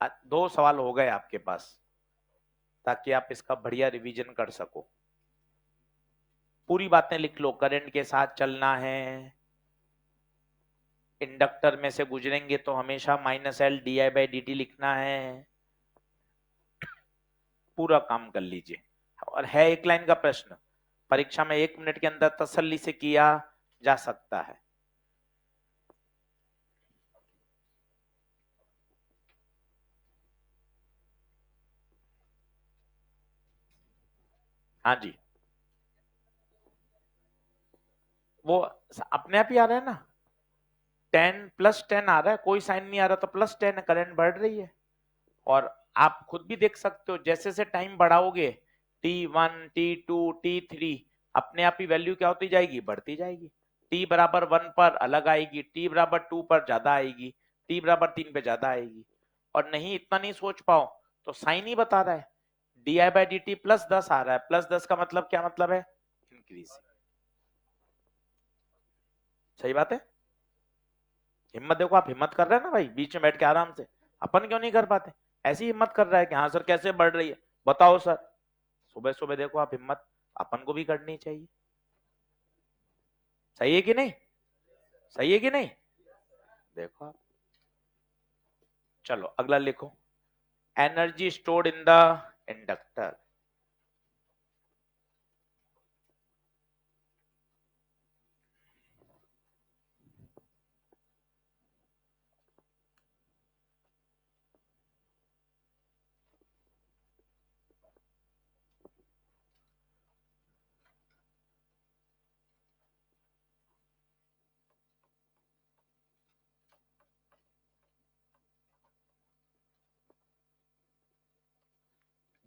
2 सवाल हो गए आपके पास, ताकि आप इसका बढ़िया रिवीजन कर सको। पूरी बातें लिख लो, करंट के साथ चलना है, इंडक्टर में से गुजरेंगे तो हमेशा -L D I by D T लिखना है। पूरा काम कर लीजिए। और है एक लाइन का प्रश्न, परीक्षा में 1 मिनट के अंदर तसल्ली से किया जा सकता है। हाँ जी, वो अपने आप ही आ रहा है ना, 10 + 10 आ रहा है, कोई साइन नहीं आ रहा तो +10 है, करंट बढ़ रही है। और आप खुद भी देख सकते हो, जैसे से टाइम बढ़ाओगे, T1 T2 T3, अपने आप ही वैल्यू क्या होती जाएगी, बढ़ती जाएगी। T बराबर 1 पर अलग आएगी, T बराबर 2 पर ज्यादा आएगी, T बराबर 3 पे ज्यादा आएगी। और नहीं इतना नहीं सोच पाओ तो साइन ही बता रहा है, D I by D T +10 आ रहा है, +10 का मतलब क्या मतलब है, इंक्रीज। सही बात है। हिम्मत देखो, आप हिम्मत कर रहे हैं ना भाई, बीच में बैठ के आराम से, अपन क्यों नहीं कर पाते। ऐसी हिम्मत कर रहा है कि हाँ सर कैसे बढ़ रही है, बताओ सर। सुबह सुबह देखो आप हिम्मत, अपन को भी करनी चाहिए। सही है कि नहीं, सही है कि नहीं, देखो आप। चलो अगला लिखो, energy stored in the inductor.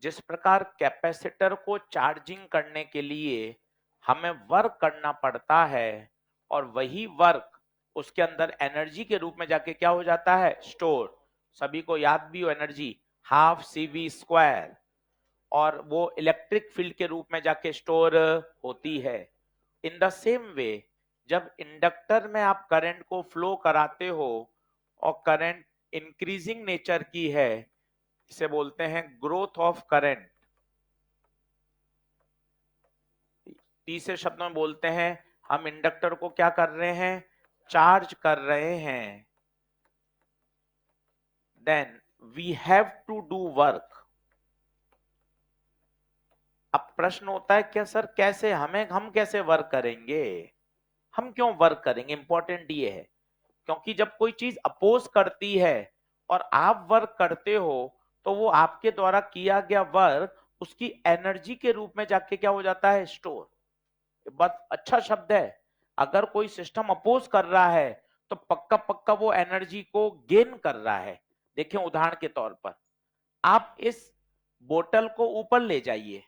जिस प्रकार कैपेसिटर को चार्जिंग करने के लिए हमें वर्क करना पड़ता है, और वही वर्क उसके अंदर एनर्जी के रूप में जाके क्या हो जाता है, स्टोर। सभी को याद भी हो एनर्जी, 12 CV², और वो इलेक्ट्रिक फील्ड के रूप में जाके स्टोर होती है। इन द सेम वे, जब इंडक्टर में आप करंट को फ्लो कराते हो और करंट इंक्रीजिंग नेचर की है, इसे बोलते हैं ग्रोथ ऑफ करंट। तीसरे शब्द में बोलते हैं हम इंडक्टर को क्या कर रहे हैं, चार्ज कर रहे हैं, then we have to do work. अब प्रश्न होता है क्या सर कैसे, हम कैसे वर्क करेंगे, हम क्यों वर्क करेंगे, इंपॉर्टेंट ये है क्योंकि जब कोई चीज अपोज करती है और आप वर्क करते हो तो वो आपके द्वारा किया गया वर्क उसकी एनर्जी के रूप में जाके क्या हो जाता है, स्टोर। बहुत अच्छा शब्द है। अगर कोई सिस्टम अपोज कर रहा है तो पक्का पक्का वो एनर्जी को गेन कर रहा है। देखें उदाहरण के तौर पर आप इस बोतल को ऊपर ले जाइए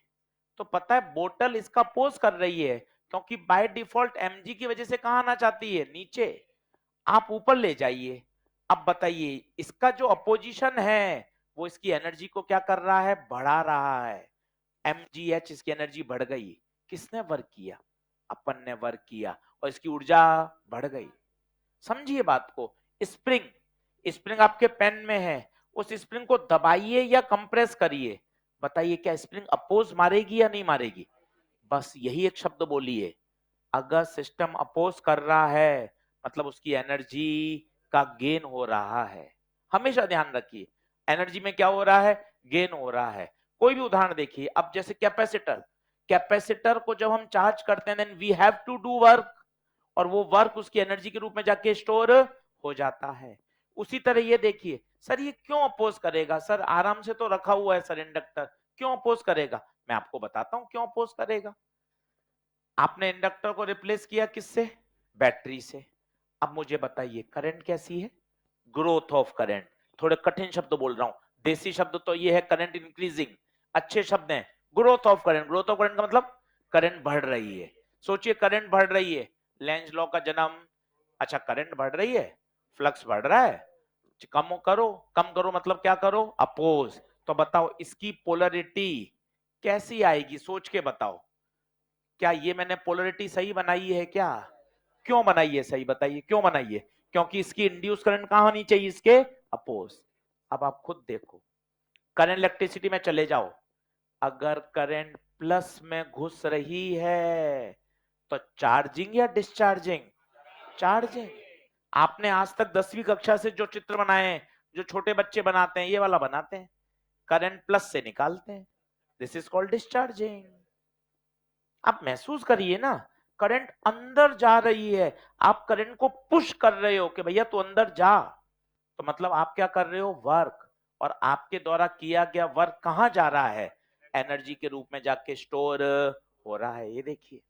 तो पता है बोतल इसका अपोज कर रही है क्योंकि बाय डिफॉल्ट एमजी की वजह से कहां आना चाहती है, नीचे। आप ऊपर ले जाइए। अब बताइए इसका जो अपोजिशन है वो इसकी एनर्जी को क्या कर रहा है, बढ़ा रहा है। mgh इसकी एनर्जी बढ़ गई, किसने वर्क किया, अपन ने वर्क किया और इसकी ऊर्जा बढ़ गई। समझिए बात को। स्प्रिंग स्प्रिंग आपके पेन में है, उस स्प्रिंग को दबाइए या कंप्रेस करिए, बताइए क्या स्प्रिंग अपोज मारेगी या नहीं मारेगी। बस यही एक शब्द बोलिए, अगर सिस्टम अपोज कर रहा है मतलब उसकी एनर्जी का गेन हो रहा है। हमेशा ध्यान रखिए एनर्जी में क्या हो रहा है, गेन हो रहा है। कोई भी उदाहरण देखिए, अब जैसे कैपेसिटर, कैपेसिटर को जब हम चार्ज करते हैं then we have to do work और वो वर्क उसकी एनर्जी के रूप में जाके स्टोर हो जाता है। उसी तरह ये देखिए सर ये क्यों अपोज करेगा, सर आराम से तो रखा हुआ है सर इंडक्टर, क्यों अपोज करेगा, मैं आपको बताता हूं क्यों अपोज करेगा। आपने इंडक्टर को रिप्लेस किया किससे, बैटरी से। अब मुझे बताइए करंट कैसी है, ग्रोथ ऑफ करंट। थोड़े कठिन शब्द बोल रहा हूं, देसी शब्द तो ये है करंट इंक्रीजिंग, अच्छे शब्द हैं। Growth of current, growth of current का मतलब करंट बढ़ रही है। सोचिए करंट बढ़ रही है, लेंज लॉ का जन्म। अच्छा करंट बढ़ रही है, फ्लक्स बढ़ रहा है, कम करो, कम करो मतलब क्या करो, अपोज। तो बताओ इसकी पोलरिटी कैसी आएगी, सोच के बताओ। क्या ये मैंने पोलरिटी सही बनाई है क्या, क्यों बनाई है सही बताइए, क्यों बनाई है, क्योंकि इसकी इंड्यूस करंट कहां होनी चाहिए, इसके अपोज। अब आप खुद देखो करंट इलेक्ट्रिसिटी में चले जाओ, अगर करंट प्लस में घुस रही है तो चार्जिंग या डिस्चार्जिंग, चार्जिंग। आपने आज तक 10वीं कक्षा से जो चित्र बनाए हैं, जो छोटे बच्चे बनाते हैं ये वाला बनाते हैं, करंट प्लस से निकालते हैं, दिस इज कॉल्ड डिस्चार्जिंग। आप महसूस करिए ना, करंट अंदर जा रही है, आप करंट को पुश कर रहे हो कि भैया तू अंदर जा, तो मतलब आप क्या कर रहे हो, वर्क। और आपके द्वारा किया गया वर्क कहां जा रहा है, एनर्जी के रूप में जाके स्टोर हो रहा है। ये देखिए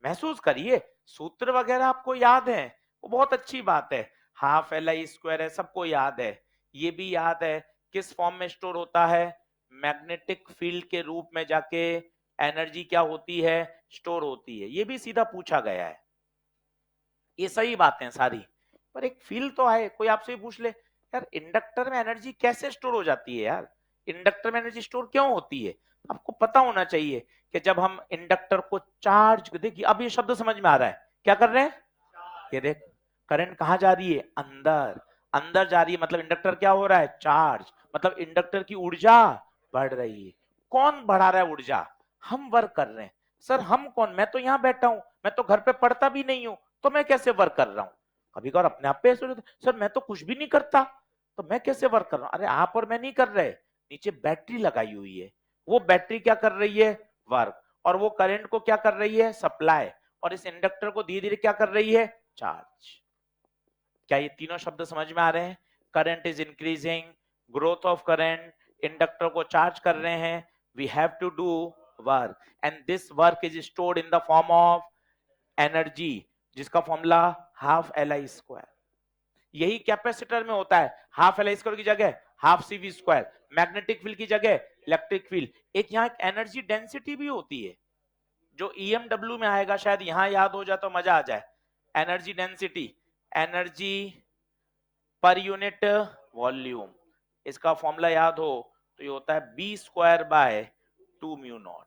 महसूस करिए, सूत्र वगैरह आपको याद है वो बहुत अच्छी बात है, हाफ एल आई स्क्वायर है सबको याद है। ये भी याद है किस फॉर्म में स्टोर होता है, मैग्नेटिक फील्ड के रूप में जाके एनर्जी क्या होती है, स्टोर होती है। ये भी सीधा पूछा गया है, ये सही बातें सारी। पर एक फील तो आए, कोई आपसे पूछ ले यार इंडक्टर में एनर्जी कैसे स्टोर हो जाती है, यार इंडक्टर में एनर्जी स्टोर क्यों होती है। आपको पता होना चाहिए कि जब हम इंडक्टर को चार्ज, देखिए अब ये शब्द समझ में आ रहा है, क्या कर रहे हैं, ये देख करंट कहां जा रही है, अंदर, अंदर जा रही है मतलब इंडक्टर क्या हो रहा है, चार्ज, मतलब इंडक्टर की ऊर्जा बढ़ रही है। कौन बढ़ा रहा है ऊर्जा, हम वर्क कर रहे हैं। सर हम कौन, मैं तो यहां बैठा हूं, मैं तो घर पे पढ़ता भी नहीं हूं, तो मैं कैसे वर्क कर रहा हूं। कभी कभार अपने आप पे सर मैं तो कुछ भी नहीं करता, तो मैं कैसे वर्क कर रहा हूं। अरे आप और मैं नहीं कर रहे, नीचे बैटरी लगाई हुई है, वो बैटरी क्या कर रही है, वर्क। और वो करंट को क्या कर रही है, सप्लाई। और इस इंडक्टर को धीरे धीरे क्या कर रही है, चार्ज। क्या ये तीनों शब्द समझ में आ रहे हैं, current is increasing, growth of current, inductor को चार्ज कर रहे हैं, we have to do work and this work is stored in the form of energy, जिसका formula half L I square. यही कैपेसिटर में होता है, हाफ एल आई स्क्वायर की जगह half C V square, magnetic field की जगह electric field. एक यहाँ एनर्जी डेंसिटी भी होती है जो ईएमडब्ल्यू में आएगा, शायद यहां याद हो जाए तो मजा आ जाए। एनर्जी डेंसिटी, एनर्जी पर यूनिट वॉल्यूम, इसका फॉर्मूला याद हो तो ये होता है B square by 2 mu naught,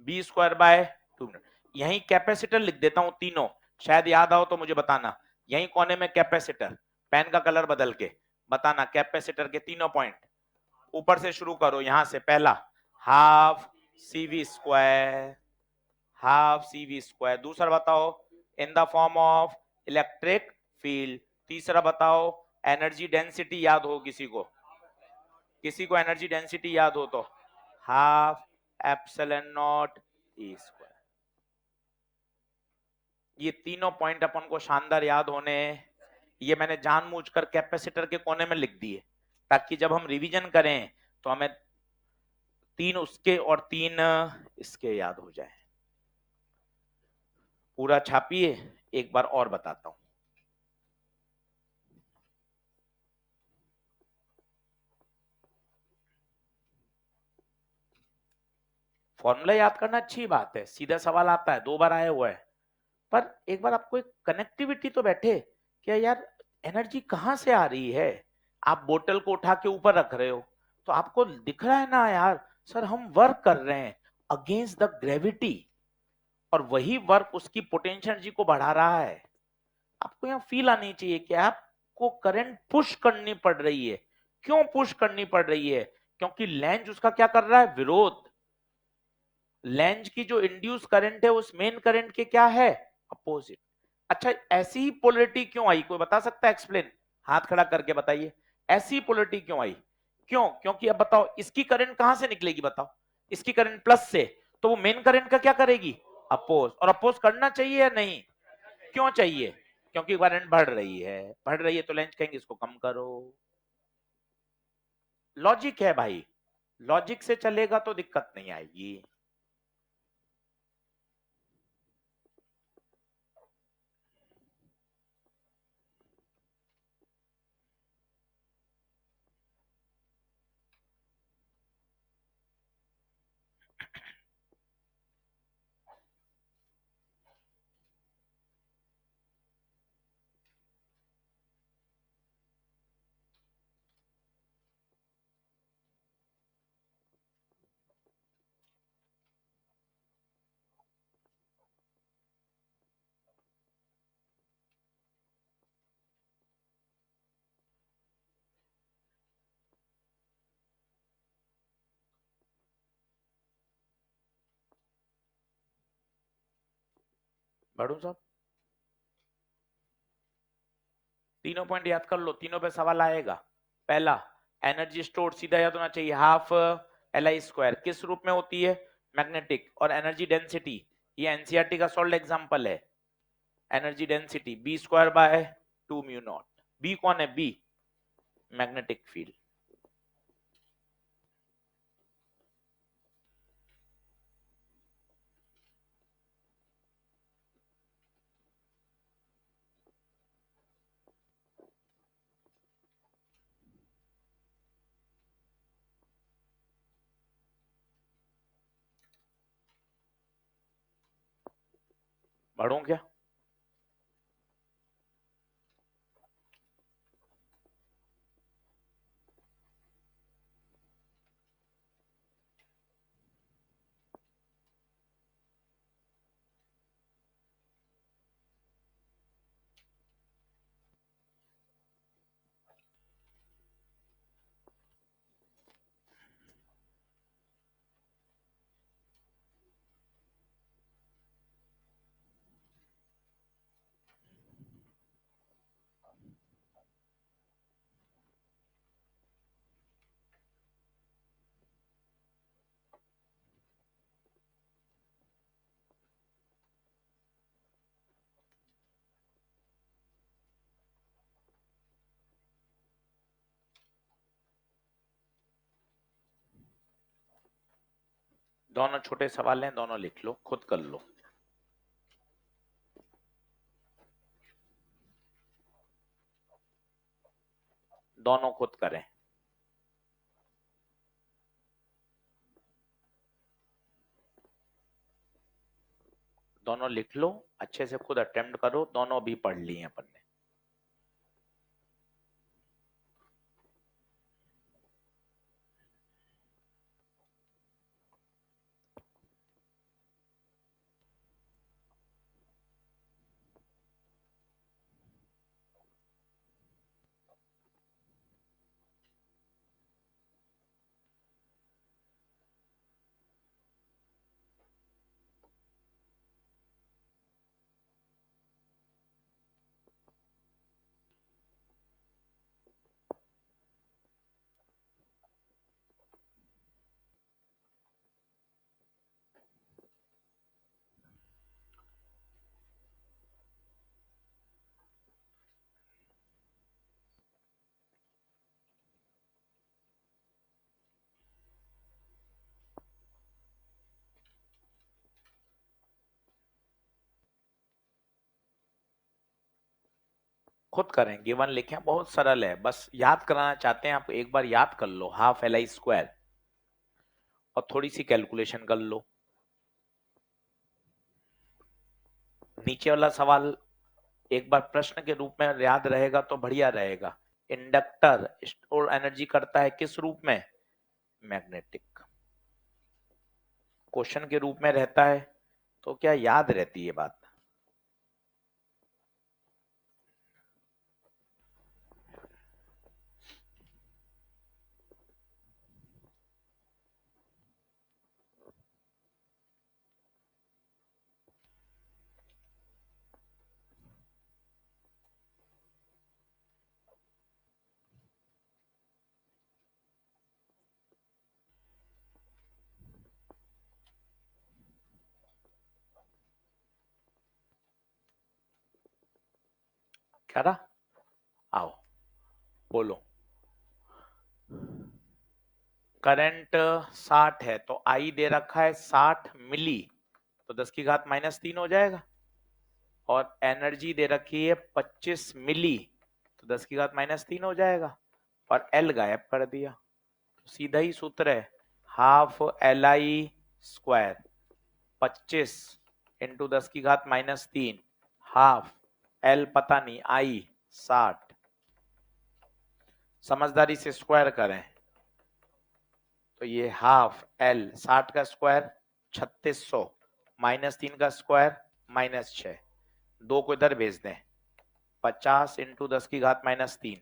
B square by 2 mu. यही कैपेसिटर लिख देता हूं तीनों, शायद याद आओ तो मुझे बताना। यही कोने में कैपेसिटर, पेन का कलर बदल के बताना कैपेसिटर के तीनों पॉइंट। ऊपर से शुरू करो, यहां से पहला half C V square half C V square. दूसरा बताओ in the form of electric field. तीसरा बताओ एनर्जी डेंसिटी याद हो किसी को, किसी को एनर्जी डेंसिटी याद हो तो half epsilon not E square. ये तीनों पॉइंट अपन को शानदार याद होने, ये मैंने जानबूझकर कैपेसिटर के कोने में लिख दिए ताकि जब हम रिवीजन करें तो हमें तीन उसके और तीन इसके याद हो जाए। पूरा छापिए, एक बार और बताता हूं। फॉर्मूला याद करना अच्छी बात है, सीधा सवाल आता है, 2 बार आया हुआ है, पर एक बार आपको एक कनेक्टिविटी तो बैठे क्या यार, एनर्जी कहां से आ रही है। आप बोतल को उठा के ऊपर रख रहे हो तो आपको दिख रहा है ना यार, सर हम वर्क कर रहे हैं अगेंस्ट द ग्रेविटी, और वही वर्क उसकी पोटेंशियल एनर्जी को बढ़ा रहा है। आपको यहाँ फील आनी चाहिए कि आपको करंट पुश करनी पड़ रही है। क्यों पुश करनी पड़ रही है? क्योंकि लेंज उसका क्या कर रहा है, विरोध। लेंज की जो इंड्यूस करंट है उस मेन करंट के क्या है, अपोजिट। अच्छा, ऐसी ही पोलरिटी क्यों आई, कोई बता सकता है एक्सप्लेन, हाथ खड़ा करके बताइए, ऐसी पोलरिटी क्यों आई? क्यों? क्योंकि अब बताओ इसकी करंट कहां से निकलेगी, बताओ इसकी करंट प्लस से, तो वो मेन करंट का क्या करेगी, अपोज। और अपोज करना चाहिए या नहीं? क्यों चाहिए? क्योंकि करंट बढ़ रही है, बढ़ रही है तो लेंज कहेंगे इसको कम करो। लॉजिक है भाई, लॉजिक से चलेगा तो दिक्कत नहीं आएगी। बढ़ू साहब, तीनों पॉइंट याद कर लो, तीनों पे सवाल आएगा। पहला, एनर्जी स्टोर सीधा याद होना चाहिए, हाफ एल आई स्क्वायर। किस रूप में होती है, मैग्नेटिक। और एनर्जी डेंसिटी, ये एनसीईआरटी का सॉल्व एग्जांपल है। Energy density B square by 2 mu naught. B कौन है, बी मैग्नेटिक फील्ड। बढ़ू क्या? दोनों छोटे सवाल हैं, दोनों लिख लो, खुद कर लो। दोनों खुद करें। दोनों लिख लो, अच्छे से खुद अटेम्प्ट करो, दोनों भी पढ़ लिए अपन ने। खुद करें, गिवन लिखें, बहुत सरल है, बस याद कराना चाहते हैं आप, एक बार याद कर लो हाफ एल आई स्क्वायर और थोड़ी सी कैलकुलेशन कर लो। नीचे वाला सवाल एक बार प्रश्न के रूप में याद रहेगा तो बढ़िया रहेगा। इंडक्टर स्टोर एनर्जी करता है किस रूप में? मैग्नेटिक। क्वेश्चन के रूप में रहता है तो क्या याद रहती है बात? क्या रहा? आओ बोलो। करंट 60 है तो आई दे रखा है 60 मिली, तो 10 की घात -3 हो जाएगा। और एनर्जी दे रखी है 25 मिली, तो 10 की घात -3 हो जाएगा। और एल गायब कर दिया, तो सीधा ही सूत्र है, half L I square 25 into 10 की घात -3, हाफ एल पता नहीं, आई 60। समझदारी से स्क्वायर करें तो ये हाफ एल 60 का स्क्वायर 3600, -3 का स्क्वायर -6, 2 को इधर भेज दें, 50 इंटू 10 की घात -3,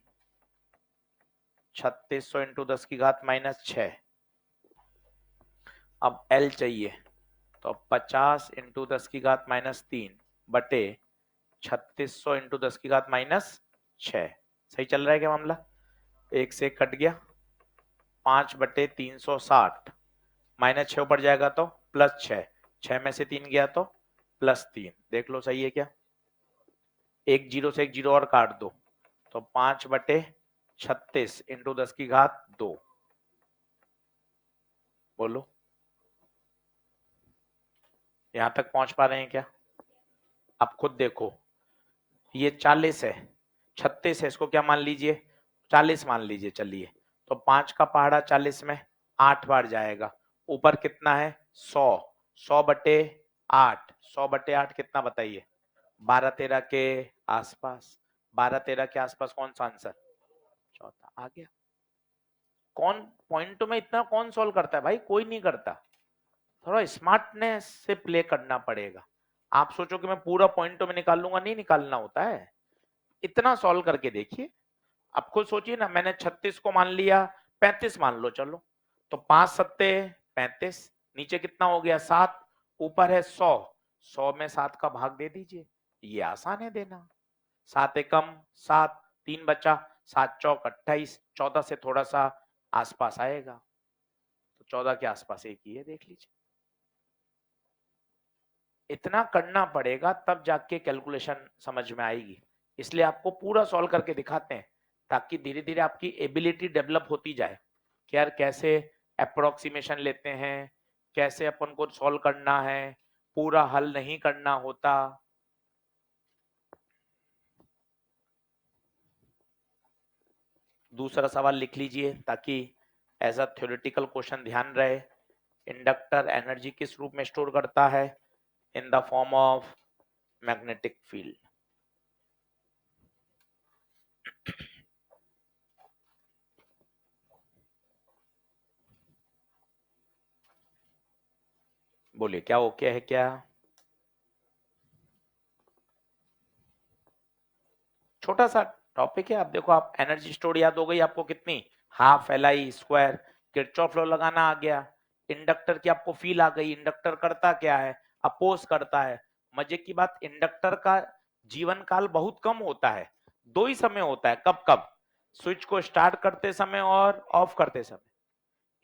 3600 इंटू 10 की घात -6। अब एल चाहिए तो 50 इंटू 10 की घात -3 बटे 3600 इंटू 10 की घात -6। सही चल रहा है क्या मामला? एक से एक कट गया, 5/360, -6 ऊपर जाएगा तो +6, 6 में से 3 गया तो +3। देख लो सही है क्या? एक जीरो से एक जीरो और काट दो तो 5/36 इंटू 10 की घात 2। बोलो यहां तक पहुंच पा रहे हैं क्या? आप खुद देखो, ये 40 है, 36 है, इसको क्या मान लीजिए? 40 मान लीजिए, चलिए। तो 5 का पहाड़ा 40 में 8 बार जाएगा, ऊपर कितना है? 100, 100/8, 100/8 कितना बताइए? 12-13 के आसपास। 12-13 के आसपास कौन सा आंसर? चौथा आ गया। कौन पॉइंट में इतना कौन सॉल्व करता है भाई? कोई नहीं करता। थोड़ा स्मार्टनेस से प्ले करना पड़ेगा। आप सोचो कि मैं पूरा पॉइंट में निकाल लूंगा, नहीं निकालना होता है। इतना सॉल्व करके देखिए। आप खुद सोचिए ना, मैंने 36 को मान लिया, 35 मान लो चलो, तो 5 सत्ते 35, नीचे कितना हो गया? 7, ऊपर है 100, 100 में 7 का भाग दे दीजिए, ये आसान है देना। 7 एकम 7, 3 बचा, 7 चौक 28, 14 से थोड़ा सा आसपास आएगा, तो 14 के आसपास एक ही है, देख लीजिए। इतना करना पड़ेगा तब जाके कैलकुलेशन समझ में आएगी, इसलिए आपको पूरा सॉल्व करके दिखाते हैं ताकि धीरे धीरे आपकी एबिलिटी डेवलप होती जाए कि यार कैसे अप्रोक्सीमेशन लेते हैं, कैसे अपन को सॉल्व करना है, पूरा हल नहीं करना होता। दूसरा सवाल लिख लीजिए ताकि एज अ थ्योरेटिकल क्वेश्चन ध्यान रहे। इंडक्टर एनर्जी किस रूप में स्टोर करता है? इन the form of magnetic field. बोलिए क्या ओके है क्या? छोटा सा टॉपिक है। आप देखो, आप एनर्जी स्टोर याद हो गई आपको कितनी? Half L I square. Kirchhoff law लगाना आ गया। इंडक्टर की आपको फील आ गई, इंडक्टर करता क्या है? अपोज करता है। मजे की बात, इंडक्टर का जीवन काल बहुत कम होता है, दो ही समय होता है। कब कब? स्विच को स्टार्ट करते समय और ऑफ करते समय।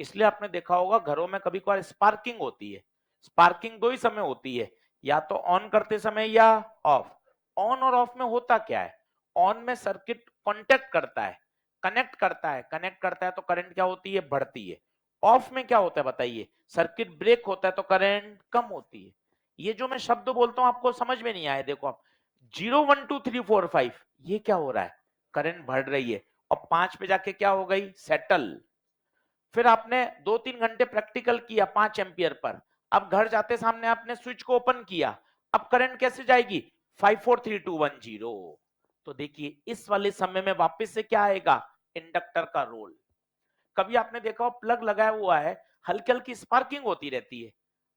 इसलिए आपने देखा होगा घरों में कभी कभार स्पार्किंग होती है। स्पार्किंग दो ही समय होती है, या तो ऑन करते समय या ऑफ। ऑन और ऑफ में होता क्या है? ऑन में सर्किट कांटेक्ट करता है, कनेक्ट करता है, कनेक्ट करता है तो करंट क्या होती है? बढ़ती है। ऑफ में क्या होता है बताइए? सर्किट ब्रेक होता है तो करंट कम होती है। ये जो मैं शब्द बोलता हूं आपको समझ में नहीं आया, देखो आप, 0 1 2 3 4 5 ये क्या हो रहा है, करंट बढ़ रही है और 5 पे जाके क्या हो गई, सेटल। फिर आपने 2 3 घंटे प्रैक्टिकल किया 5 एम्पियर पर, अब घर जाते सामने आपने स्विच को ओपन किया, अब करंट कैसे जाएगी, 5 4 3 2 1 0। तो देखिए इस वाले समय में वापस से क्या आएगा, इंडक्टर का रोल। कभी आपने देखा हो प्लग लगाया हुआ है, हल्की हल्की स्पार्किंग होती रहती है,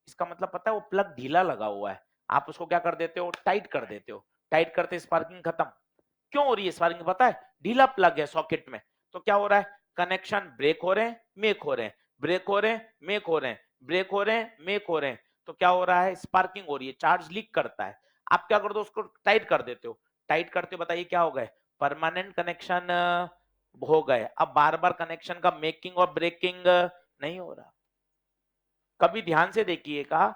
इसका मतलब पता है वो प्लग ढीला लगा हुआ है, आप उसको क्या कर देते हो, टाइट कर देते हो, टाइट करते स्पार्किंग खत्म। क्यों हो रही है स्पार्किंग, पता है, ढीला प्लग है सॉकेट में, तो क्या हो रहा है, कनेक्शन ब्रेक हो रहे हैं, मेक हो रहे हैं, ब्रेक हो रहे हैं, मेक हो रहे हैं, ब्रेक हो रहे हैं, मेक हो रहे हैं, तो क्या हो रहा है, स्पार्किंग हो रही है, चार्ज लीक करता है। आप क्या कर दो, उसको टाइट कर देते हो, टाइट करते हो, बताइए क्या हो गए, परमानेंट कनेक्शन हो गए, अब बार बार कनेक्शन का मेकिंग और ब्रेकिंग नहीं हो रहा। कभी ध्यान से देखिएगा,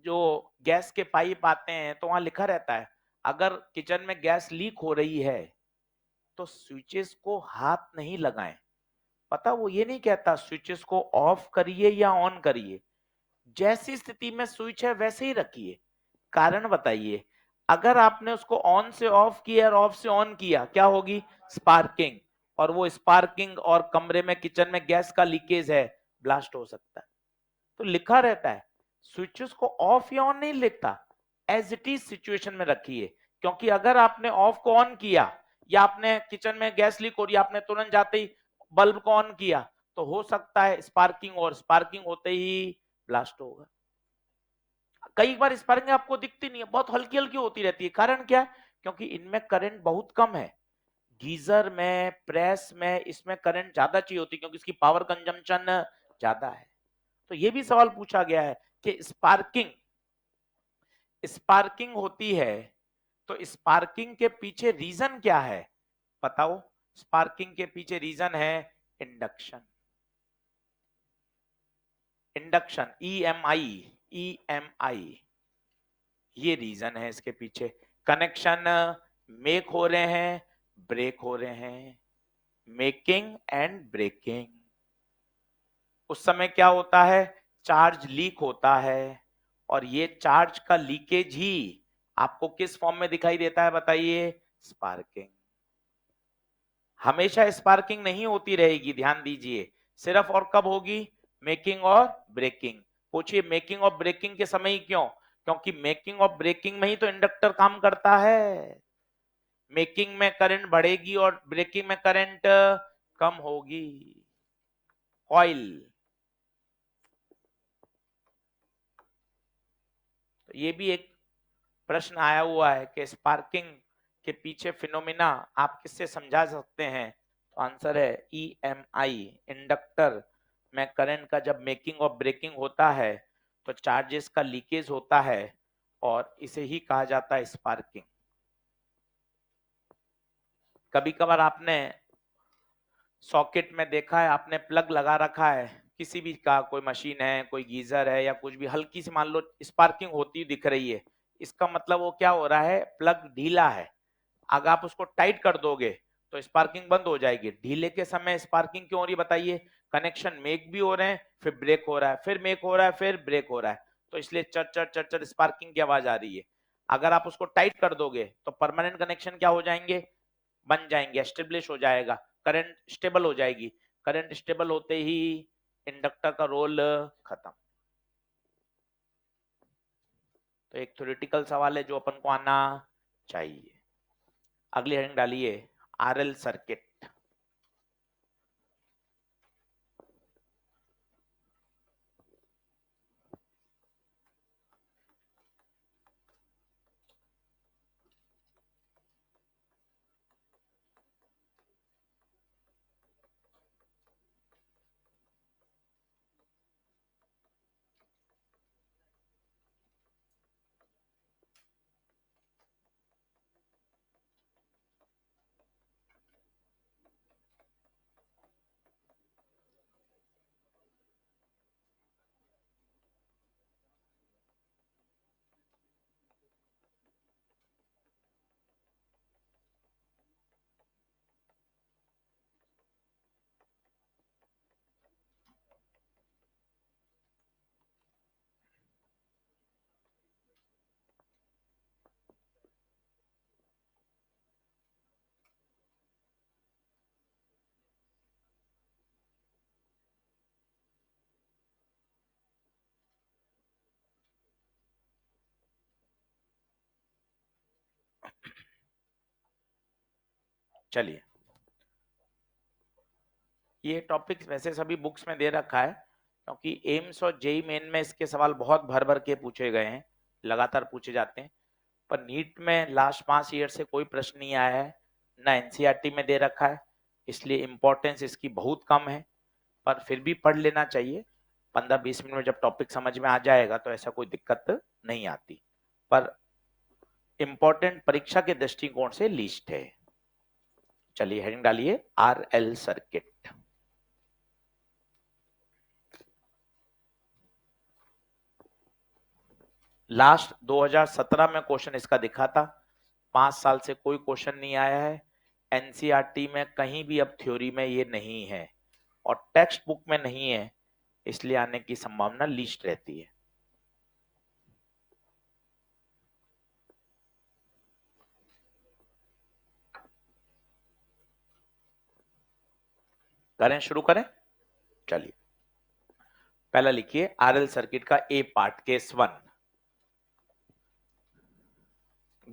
जो गैस के पाइप आते हैं तो वहां लिखा रहता है, अगर किचन में गैस लीक हो रही है तो स्विचेस को हाथ नहीं लगाएं। पता वो ये नहीं कहता स्विचेस को ऑफ करिए या ऑन करिए, जैसी स्थिति में स्विच है वैसे ही रखिए। कारण बताइए, अगर आपने उसको ऑन से ऑफ किया और ऑफ से ऑन किया, क्या होगी, स्पार्किंग, और वो स्पार्किंग और कमरे में किचन में गैस का लीकेज है, ब्लास्ट हो सकता है। तो लिखा रहता है, स्विचेस को ऑफ या ऑन नहीं लिखता, एज इट इज सिचुएशन में रखिए। क्योंकि अगर आपने ऑफ को ऑन किया, या आपने किचन में गैस लीक हो रही है, आपने तुरंत जाते ही बल्ब को ऑन किया, तो हो सकता है स्पार्किंग, और स्पार्किंग होते ही ब्लास्ट होगा। कई बार स्पार्किंग आपको दिखती नहीं है, बहुत हल्की हल्की होती रहती है, कारण क्या है, क्योंकि इनमें करंट बहुत कम है। गीजर में, प्रेस में, इसमें करंट ज्यादा चाहिए होती है, क्योंकि इसकी पावर कंजम्पशन ज्यादा है। तो ये भी सवाल पूछा गया है कि स्पार्किंग स्पार्किंग होती है, तो स्पार्किंग के पीछे रीजन क्या है, बताओ। स्पार्किंग के पीछे रीजन है इंडक्शन, इंडक्शन, ईएमआई, ईएमआई, ये रीजन है इसके पीछे। कनेक्शन मेक हो रहे हैं, ब्रेक हो रहे हैं, मेकिंग एंड ब्रेकिंग। उस समय क्या होता है, चार्ज लीक होता है, और ये चार्ज का लीकेज ही आपको किस फॉर्म में दिखाई देता है, बताइए, स्पार्किंग। हमेशा स्पार्किंग नहीं होती रहेगी, ध्यान दीजिए, सिर्फ और कब होगी, मेकिंग और ब्रेकिंग। पूछिए मेकिंग और ब्रेकिंग के समय ही क्यों, क्योंकि मेकिंग और ब्रेकिंग में ही तो इंडक्टर काम करता है। मेकिंग में करंट बढ़ेगी और ब्रेकिंग में करंट कम होगी। कॉइल, तो ये भी एक प्रश्न आया हुआ है कि स्पार्किंग के पीछे फिनोमिना आप किससे समझा सकते हैं, तो आंसर है ईएमआई। इंडक्टर में करंट का जब मेकिंग और ब्रेकिंग होता है तो चार्जेस का लीकेज होता है, और इसे ही कहा जाता है स्पार्किंग। कभी कभार आपने सॉकेट में देखा है, आपने प्लग लगा रखा है किसी भी का, कोई मशीन है, कोई गीजर है, या कुछ भी, हल्की सी मान लो स्पार्किंग होती दिख रही है, इसका मतलब वो क्या हो रहा है, प्लग ढीला है। अगर आप उसको टाइट कर दोगे तो स्पार्किंग बंद हो जाएगी। ढीले के समय स्पार्किंग क्यों हो रही है, बताइए, कनेक्शन मेक भी हो रहे हैं, फिर ब्रेक हो रहा है, फिर मेक हो रहा है, फिर ब्रेक हो रहा है, तो इसलिए चर चर चर चर स्पार्किंग की आवाज आ रही है। अगर आप उसको टाइट कर दोगे तो परमानेंट कनेक्शन क्या हो जाएंगे, बन जाएंगे, एस्टेब्लिश हो जाएगा, करंट स्टेबल हो जाएगी। करंट स्टेबल होते ही इंडक्टर का रोल खत्म। तो एक थ्योरेटिकल सवाल है जो अपन को आना चाहिए। अगली हेडिंग डालिए, आरएल सर्किट। चलिए, ये टॉपिक वैसे सभी बुक्स में दे रखा है, क्योंकि एम्स और जेई मेन में इसके सवाल बहुत भर भर के पूछे गए हैं, लगातार पूछे जाते हैं। पर नीट में लास्ट 5 ईयर से कोई प्रश्न नहीं आया है, ना एनसीईआरटी में दे रखा है, इसलिए इंपॉर्टेंस इसकी बहुत कम है। पर फिर भी पढ़ लेना चाहिए, 15-20 मिनट में जब टॉपिक समझ में आ जाएगा तो ऐसा कोई दिक्कत नहीं आती। पर इंपॉर्टेंट परीक्षा के दृष्टिकोण से लिस्ट है। चलिए हेडिंग डालिए, आरएल सर्किट। लास्ट 2017 में क्वेश्चन इसका दिखा था, 5 साल से कोई क्वेश्चन नहीं आया है। एनसीईआरटी में कहीं भी अब थ्योरी में ये नहीं है और टेक्स्ट बुक में नहीं है, इसलिए आने की संभावना लीस्ट रहती है। करें, शुरू करें। चलिए, पहला लिखिए आरएल सर्किट का A part, case 1,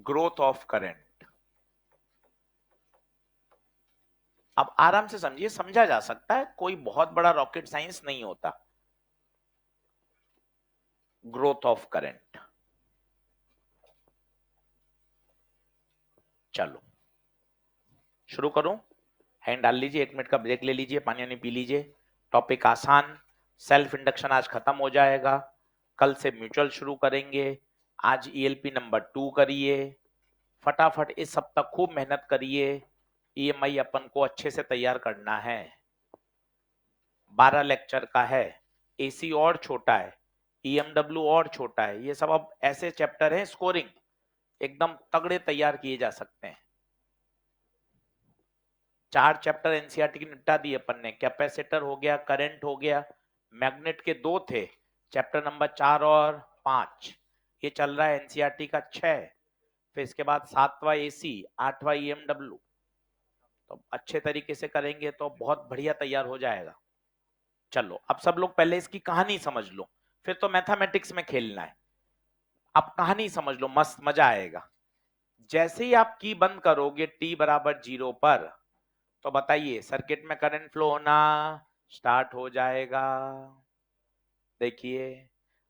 growth of current. अब आराम से समझिए, समझा जा सकता है, कोई बहुत बड़ा रॉकेट साइंस नहीं होता। ग्रोथ ऑफ करंट, चलो शुरू करूं। हैंड डाल लीजिए, 1 मिनट का ब्रेक ले लीजिए, पानी वानी पी लीजिए। टॉपिक आसान, सेल्फ इंडक्शन आज खत्म हो जाएगा, कल से म्यूचुअल शुरू करेंगे। आज ईएलपी नंबर 2 करिए, फटाफट इस सप्ताह खूब मेहनत करिए। ईएमआई अपन को अच्छे से तैयार करना है, 12 लेक्चर का है। एसी और छोटा है, ईएमडब्ल्यू और छोटा है, ये सब अब ऐसे चैप्टर हैं, स्कोरिंग एकदम तगड़े तैयार किए जा सकते हैं। 4 चैप्टर एनसीईआरटी की निपटा दिए अपन ने, कैपेसिटर हो गया, करंट हो गया, मैग्नेट के 2 थे, चैप्टर नंबर 4 और 5, ये चल रहा है एनसीईआरटी का 6। फिर इसके बाद 7वां एसी, 8वां ईएमडब्ल्यू, तो अच्छे तरीके से करेंगे तो बहुत बढ़िया तैयार हो जाएगा। चलो अब सब लोग पहले इसकी कहानी समझ लो, फिर तो मैथमेटिक्स में खेलना है। अब कहानी समझ लो, मस्त मजा आएगा। जैसे ही आप की बंद करोगे t बराबर 0 पर, तो बताइए सर्किट में करंट फ्लो होना स्टार्ट हो जाएगा। देखिए,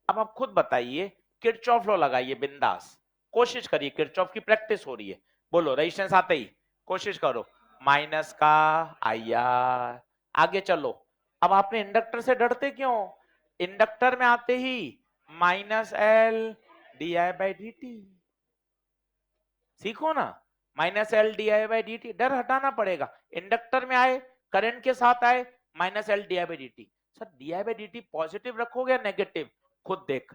अब आप खुद बताइए, किरचॉफ लॉ लगाइए बिंदास, कोशिश करिए, किरचॉफ की प्रैक्टिस हो रही है। बोलो रेजिस्टेंस आते ही कोशिश करो, माइनस का आईआर। आगे चलो, अब आपने इंडक्टर से डरते क्यों? इंडक्टर में आते ही minus L D I by D T, सीखो ना, minus L D I by D T, डर हटाना पड़ेगा। इंडक्टर में आए, करंट के साथ आए, minus L D I by D T. Sir D I by D T positive रखोगे या नेगेटिव? खुद देख,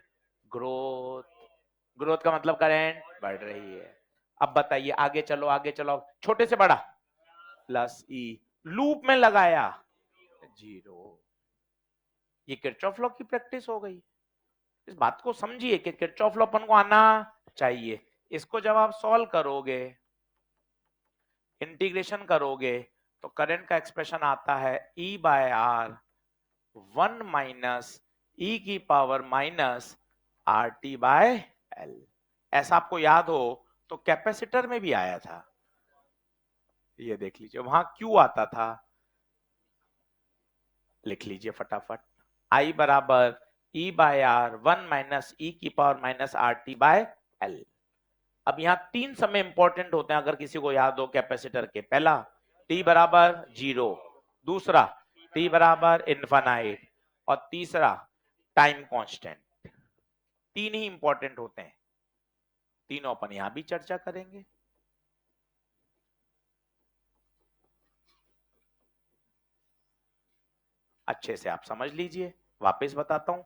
ग्रोथ, ग्रोथ का मतलब करंट बढ़ रही है। अब बताइए, आगे चलो आगे चलो, छोटे से बड़ा, प्लस ई, लूप में लगाया 0। ये किरचॉफ लॉ की प्रैक्टिस हो गई। इस बात को समझिए कि किरचॉफ लॉ अपन को आना चाहिए। इसको जब आप सॉल्व करोगे, इंटीग्रेशन करोगे, तो करंट का एक्सप्रेशन आता है E बाय आर 1 माइनस ई की power minus R T by L. ऐसा आपको याद हो तो कैपेसिटर में भी आया था, ये देख लीजिए, वहां क्यू आता था, लिख लीजिए फटाफट, I बराबर E बाय आर 1 माइनस ई की power minus R T by L. अब यहाँ 3 समय इंपॉर्टेंट होते हैं, अगर किसी को याद हो कैपेसिटर के। पहला, t बराबर 0, दूसरा t बराबर इन्फानाइट, और तीसरा टाइम कांस्टेंट। 3 ही इंपॉर्टेंट होते हैं, तीनों अपन यहां भी चर्चा करेंगे। अच्छे से आप समझ लीजिए, वापस बताता हूं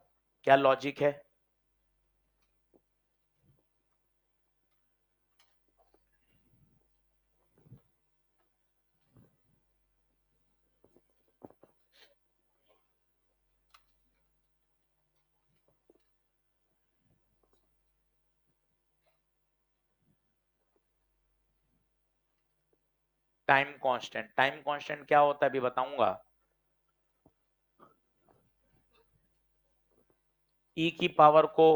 क्या लॉजिक है। टाइम कांस्टेंट, टाइम कांस्टेंट क्या होता है अभी बताऊंगा। ई की पावर को,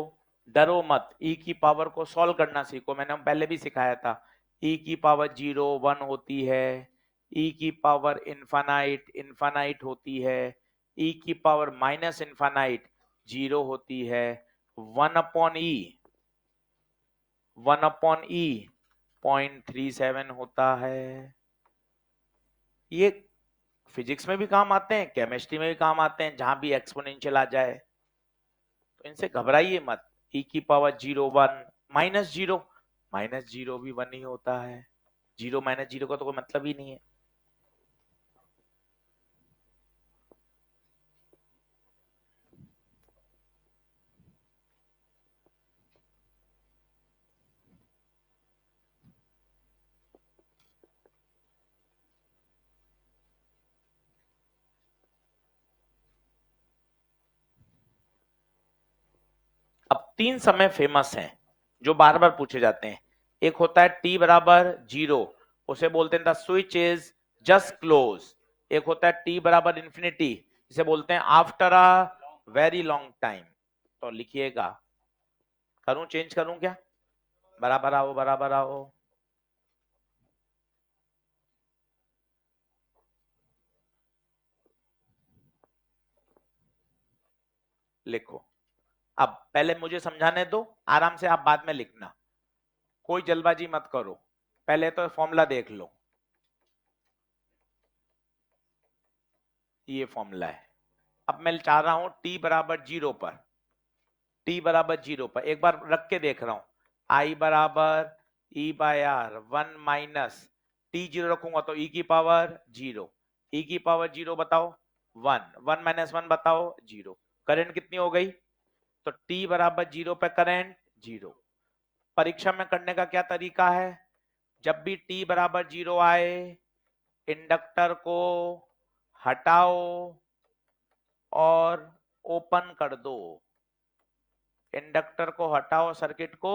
डरो मत, ई की पावर को सॉल्व करना सीखो, मैंने पहले भी सिखाया था। ई की पावर 0 1 होती है, ई की पावर इन्फानाइट इन्फानाइट होती है, ई की पावर माइनस इन्फानाइट 0 होती है, 1/e 0.37 होता है। ये फिजिक्स में भी काम आते हैं, केमिस्ट्री में भी काम आते हैं, जहां भी एक्सपोनेंशियल आ जाए तो इनसे घबराइए मत। ई की पावर 0 1 -0 भी 1 ही होता है, 0 -0 का तो कोई मतलब ही नहीं है। अब 3 समय फेमस हैं जो बार बार पूछे जाते हैं। एक होता है t बराबर 0, उसे बोलते हैं the switch is just close. एक होता है t बराबर इंफिनिटी, इसे बोलते हैं after a very long time. तो लिखिएगा, करूं चेंज करूं क्या? बराबर आओ, बराबर आओ। लिखो। अब पहले मुझे समझाने दो, आराम से आप बाद में लिखना, कोई जल्दबाजी मत करो। पहले तो फॉर्मूला देख लो, ये फॉर्मूला है। अब मैं चाह रहा हूं t बराबर 0 पर, t बराबर 0 पर एक बार रख के देख रहा हूं। i बराबर e by R 1 minus t 0 रखूंगा तो e की पावर 0, e की पावर 0 बताओ 1, 1 माइनस 1 बताओ 0। करंट कितनी हो गई? तो t बराबर 0 पे करंट 0। परीक्षा में करने का क्या तरीका है? जब भी t बराबर 0 आए, इंडक्टर को हटाओ और ओपन कर दो। इंडक्टर को हटाओ, सर्किट को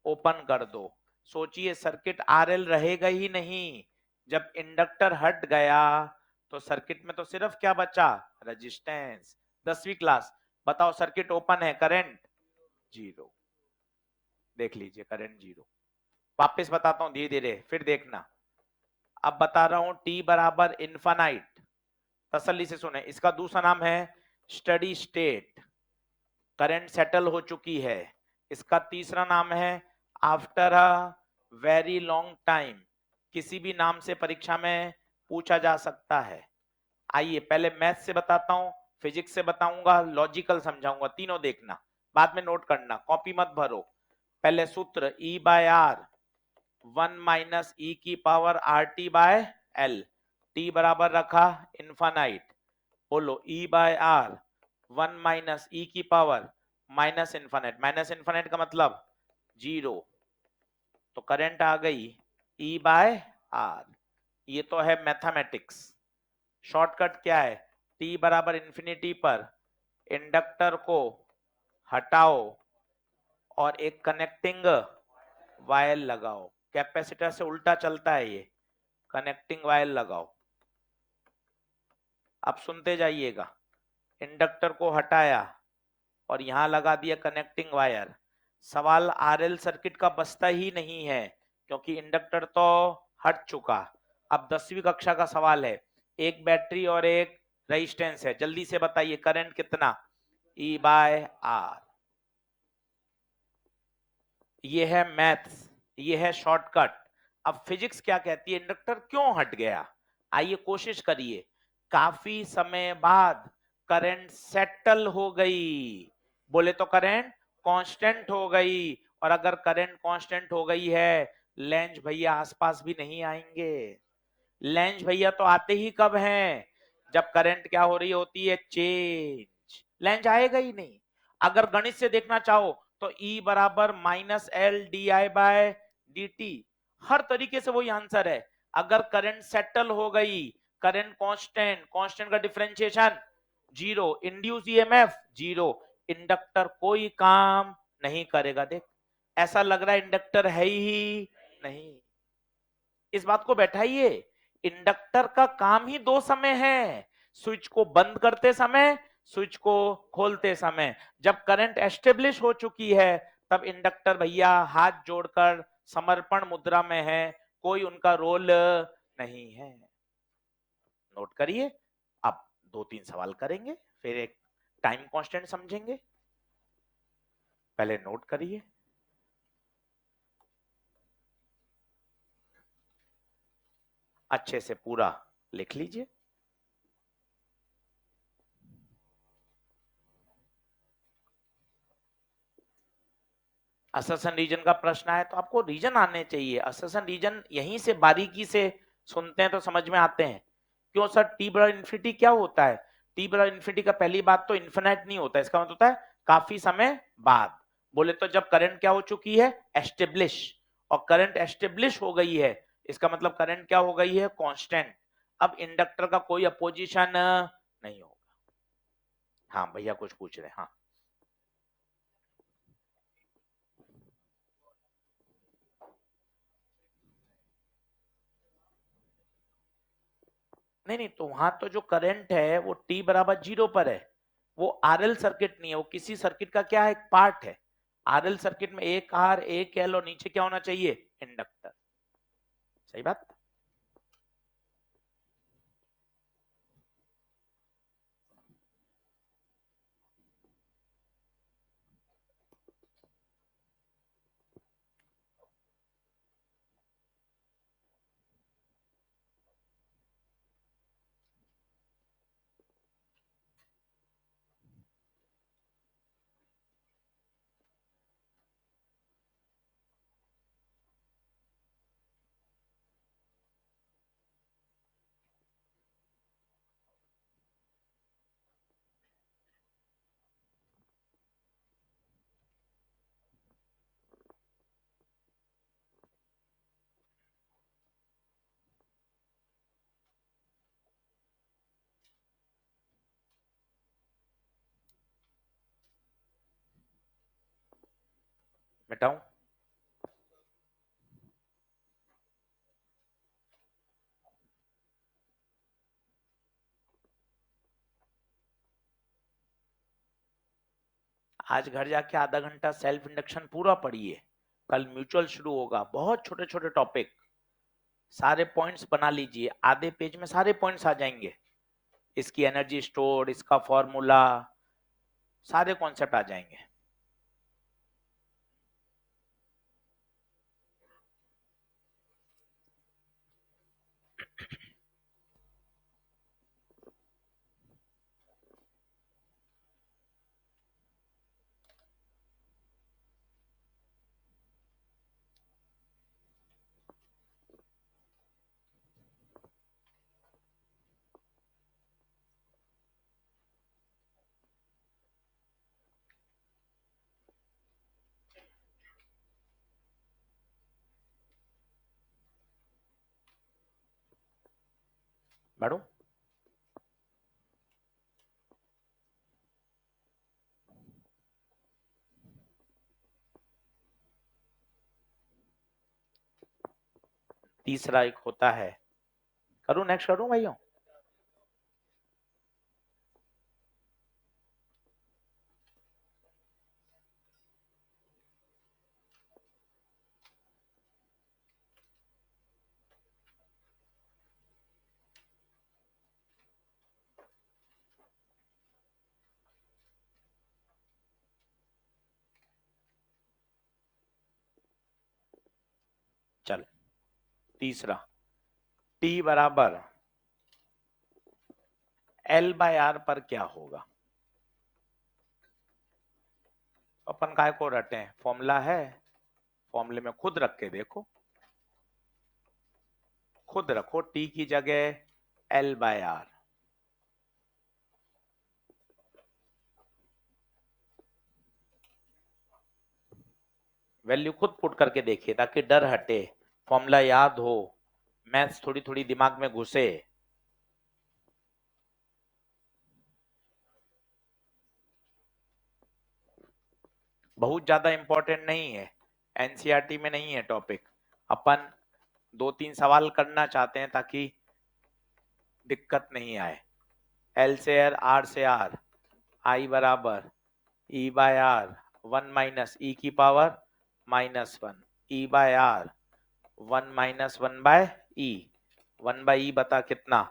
ओपन कर दो। सोचिए सर्किट आरएल रहेगा ही नहीं। जब इंडक्टर हट गया तो सर्किट में तो सिर्फ क्या बचा? रेजिस्टेंस। 10वीं क्लास, बताओ सर्किट ओपन है, करंट 0। देख लीजिए करंट 0। वापस बताता हूं धीरे धीरे, फिर देखना। अब बता रहा हूं t बराबर इन्फानाइट, तसल्ली से सुने, इसका दूसरा नाम है स्टडी स्टेट, करंट सेटल हो चुकी है। इसका तीसरा नाम है after a very long time, किसी भी नाम से परीक्षा में पूछा जा सकता है। आइए पहले मैथ से बताता हूं, फिजिक्स से बताऊंगा, लॉजिकल समझाऊंगा, तीनों देखना, बाद में नोट करना, कॉपी मत भरो। पहले सूत्र E बाय आर 1 माइनस ई की power R T by L, T बराबर रखा इन्फानाइट। बोलो E बाय आर 1 माइनस ई की power minus infinite, minus infinite का मतलब 0। तो करंट आ गई E बाय आर। ये तो है मैथमेटिक्स। शॉर्टकट क्या है? T बराबर इंफिनिटी पर इंडक्टर को हटाओ और एक कनेक्टिंग वायर लगाओ। कैपेसिटर से उल्टा चलता है ये, कनेक्टिंग वायर लगाओ। अब सुनते जाइएगा, इंडक्टर को हटाया और यहां लगा दिया कनेक्टिंग वायर। सवाल आरएल सर्किट का बचता ही नहीं है, क्योंकि इंडक्टर तो हट चुका। अब 10वीं कक्षा का सवाल है, एक बैटरी और एक रेजिस्टेंस है, जल्दी से बताइए करंट कितना? E by R. ये है मैथ्स, ये है शॉर्टकट। अब फिजिक्स क्या कहती है, इंडक्टर क्यों हट गया? आइए कोशिश करिए। काफी समय बाद करंट सेटल हो गई, बोले तो करंट कांस्टेंट हो गई। और अगर करंट कांस्टेंट हो गई है, लेंज भैया आसपास भी नहीं आएंगे। लेंज भैया तो आते ही कब हैं? जब करंट क्या हो रही होती है? चेंज। लेंज आएगा ही नहीं। अगर गणित से देखना चाहो तो E बराबर minus L D I by D T, हर तरीके से वही आंसर है। अगर करंट सेटल हो गई, करंट कांस्टेंट, कांस्टेंट का डिफरेंशिएशन 0, इंड्यूस ईएमएफ 0, इंडक्टर कोई काम नहीं करेगा। देख, ऐसा लग रहा है इंडक्टर है ही नहीं। इस बात को बैठाइए, इंडक्टर का काम ही दो समय है, स्विच को बंद करते समय, स्विच को खोलते समय। जब करंट एस्टेब्लिश हो चुकी है, तब इंडक्टर भैया हाथ जोड़कर समर्पण मुद्रा में है, कोई उनका रोल नहीं है। नोट करिए। अब 2-3 सवाल करेंगे, फिर एक टाइम कांस्टेंट समझेंगे। पहले नोट करिए। अच्छे से पूरा लिख लीजिए। असर्शन रीजन का प्रश्न आए तो आपको रीजन आने चाहिए। असर्शन रीजन यहीं से बारीकी से सुनते हैं तो समझ में आते हैं। क्यों सर, टी बराबर इन्फिनिटी क्या होता है? टी बराबर इन्फिनिटी का पहली बात तो इन्फिनाइट नहीं होता, इसका मतलब होता है काफी समय बाद। बोले तो जब करंट क्या हो चुकी है, एस्टेब्लिश, और करंट एस्टेब्लिश हो गई है, इसका मतलब करंट क्या हो गई है, कांस्टेंट। अब इंडक्टर का कोई अपोजिशन नहीं होगा। हाँ भैया कुछ पूछ रहे हैं, हाँ। नहीं नहीं, तो वहां तो जो करंट है वो टी बराबर 0 पर है। वो आरएल सर्किट नहीं है, वो किसी सर्किट का क्या है, एक पार्ट है। आरएल सर्किट में एक आर एक एल और नीचे क्या होना चाहिए, इंडक्टर। सही बात। मिटाऊं? आज घर जाके आधा घंटा सेल्फ इंडक्शन पूरा पढ़िए। कल म्यूचुअल शुरू होगा, बहुत छोटे छोटे टॉपिक, सारे पॉइंट्स बना लीजिए, आधे पेज में सारे पॉइंट्स आ जाएंगे। इसकी एनर्जी स्टोर, इसका फॉर्मूला, सारे कॉन्सेप्ट आ जाएंगे। बढ़ो। तीसरा एक होता है, करूं नेक्स्ट, करूं भाइयों? चल, तीसरा, टी बराबर एल बाय आर पर क्या होगा? अपन काय को रटे हैं, फॉर्मूला है, फॉर्मूले में खुद रख के देखो, खुद रखो टी की जगह एल बाय आर। वैल्यू खुद पुट करके देखिए ताकि डर हटे, फॉर्मूला याद हो, मैथ्स थोड़ी थोड़ी दिमाग में घुसे। बहुत ज्यादा इंपॉर्टेंट नहीं है, एनसीईआरटी में नहीं है टॉपिक। अपन 2-3 सवाल करना चाहते हैं ताकि दिक्कत नहीं आए। एल से आर से आर, आई बराबर ई बाय आर 1 - ई की power -1, e by R 1 - 1 by e, 1 by e बता कितना,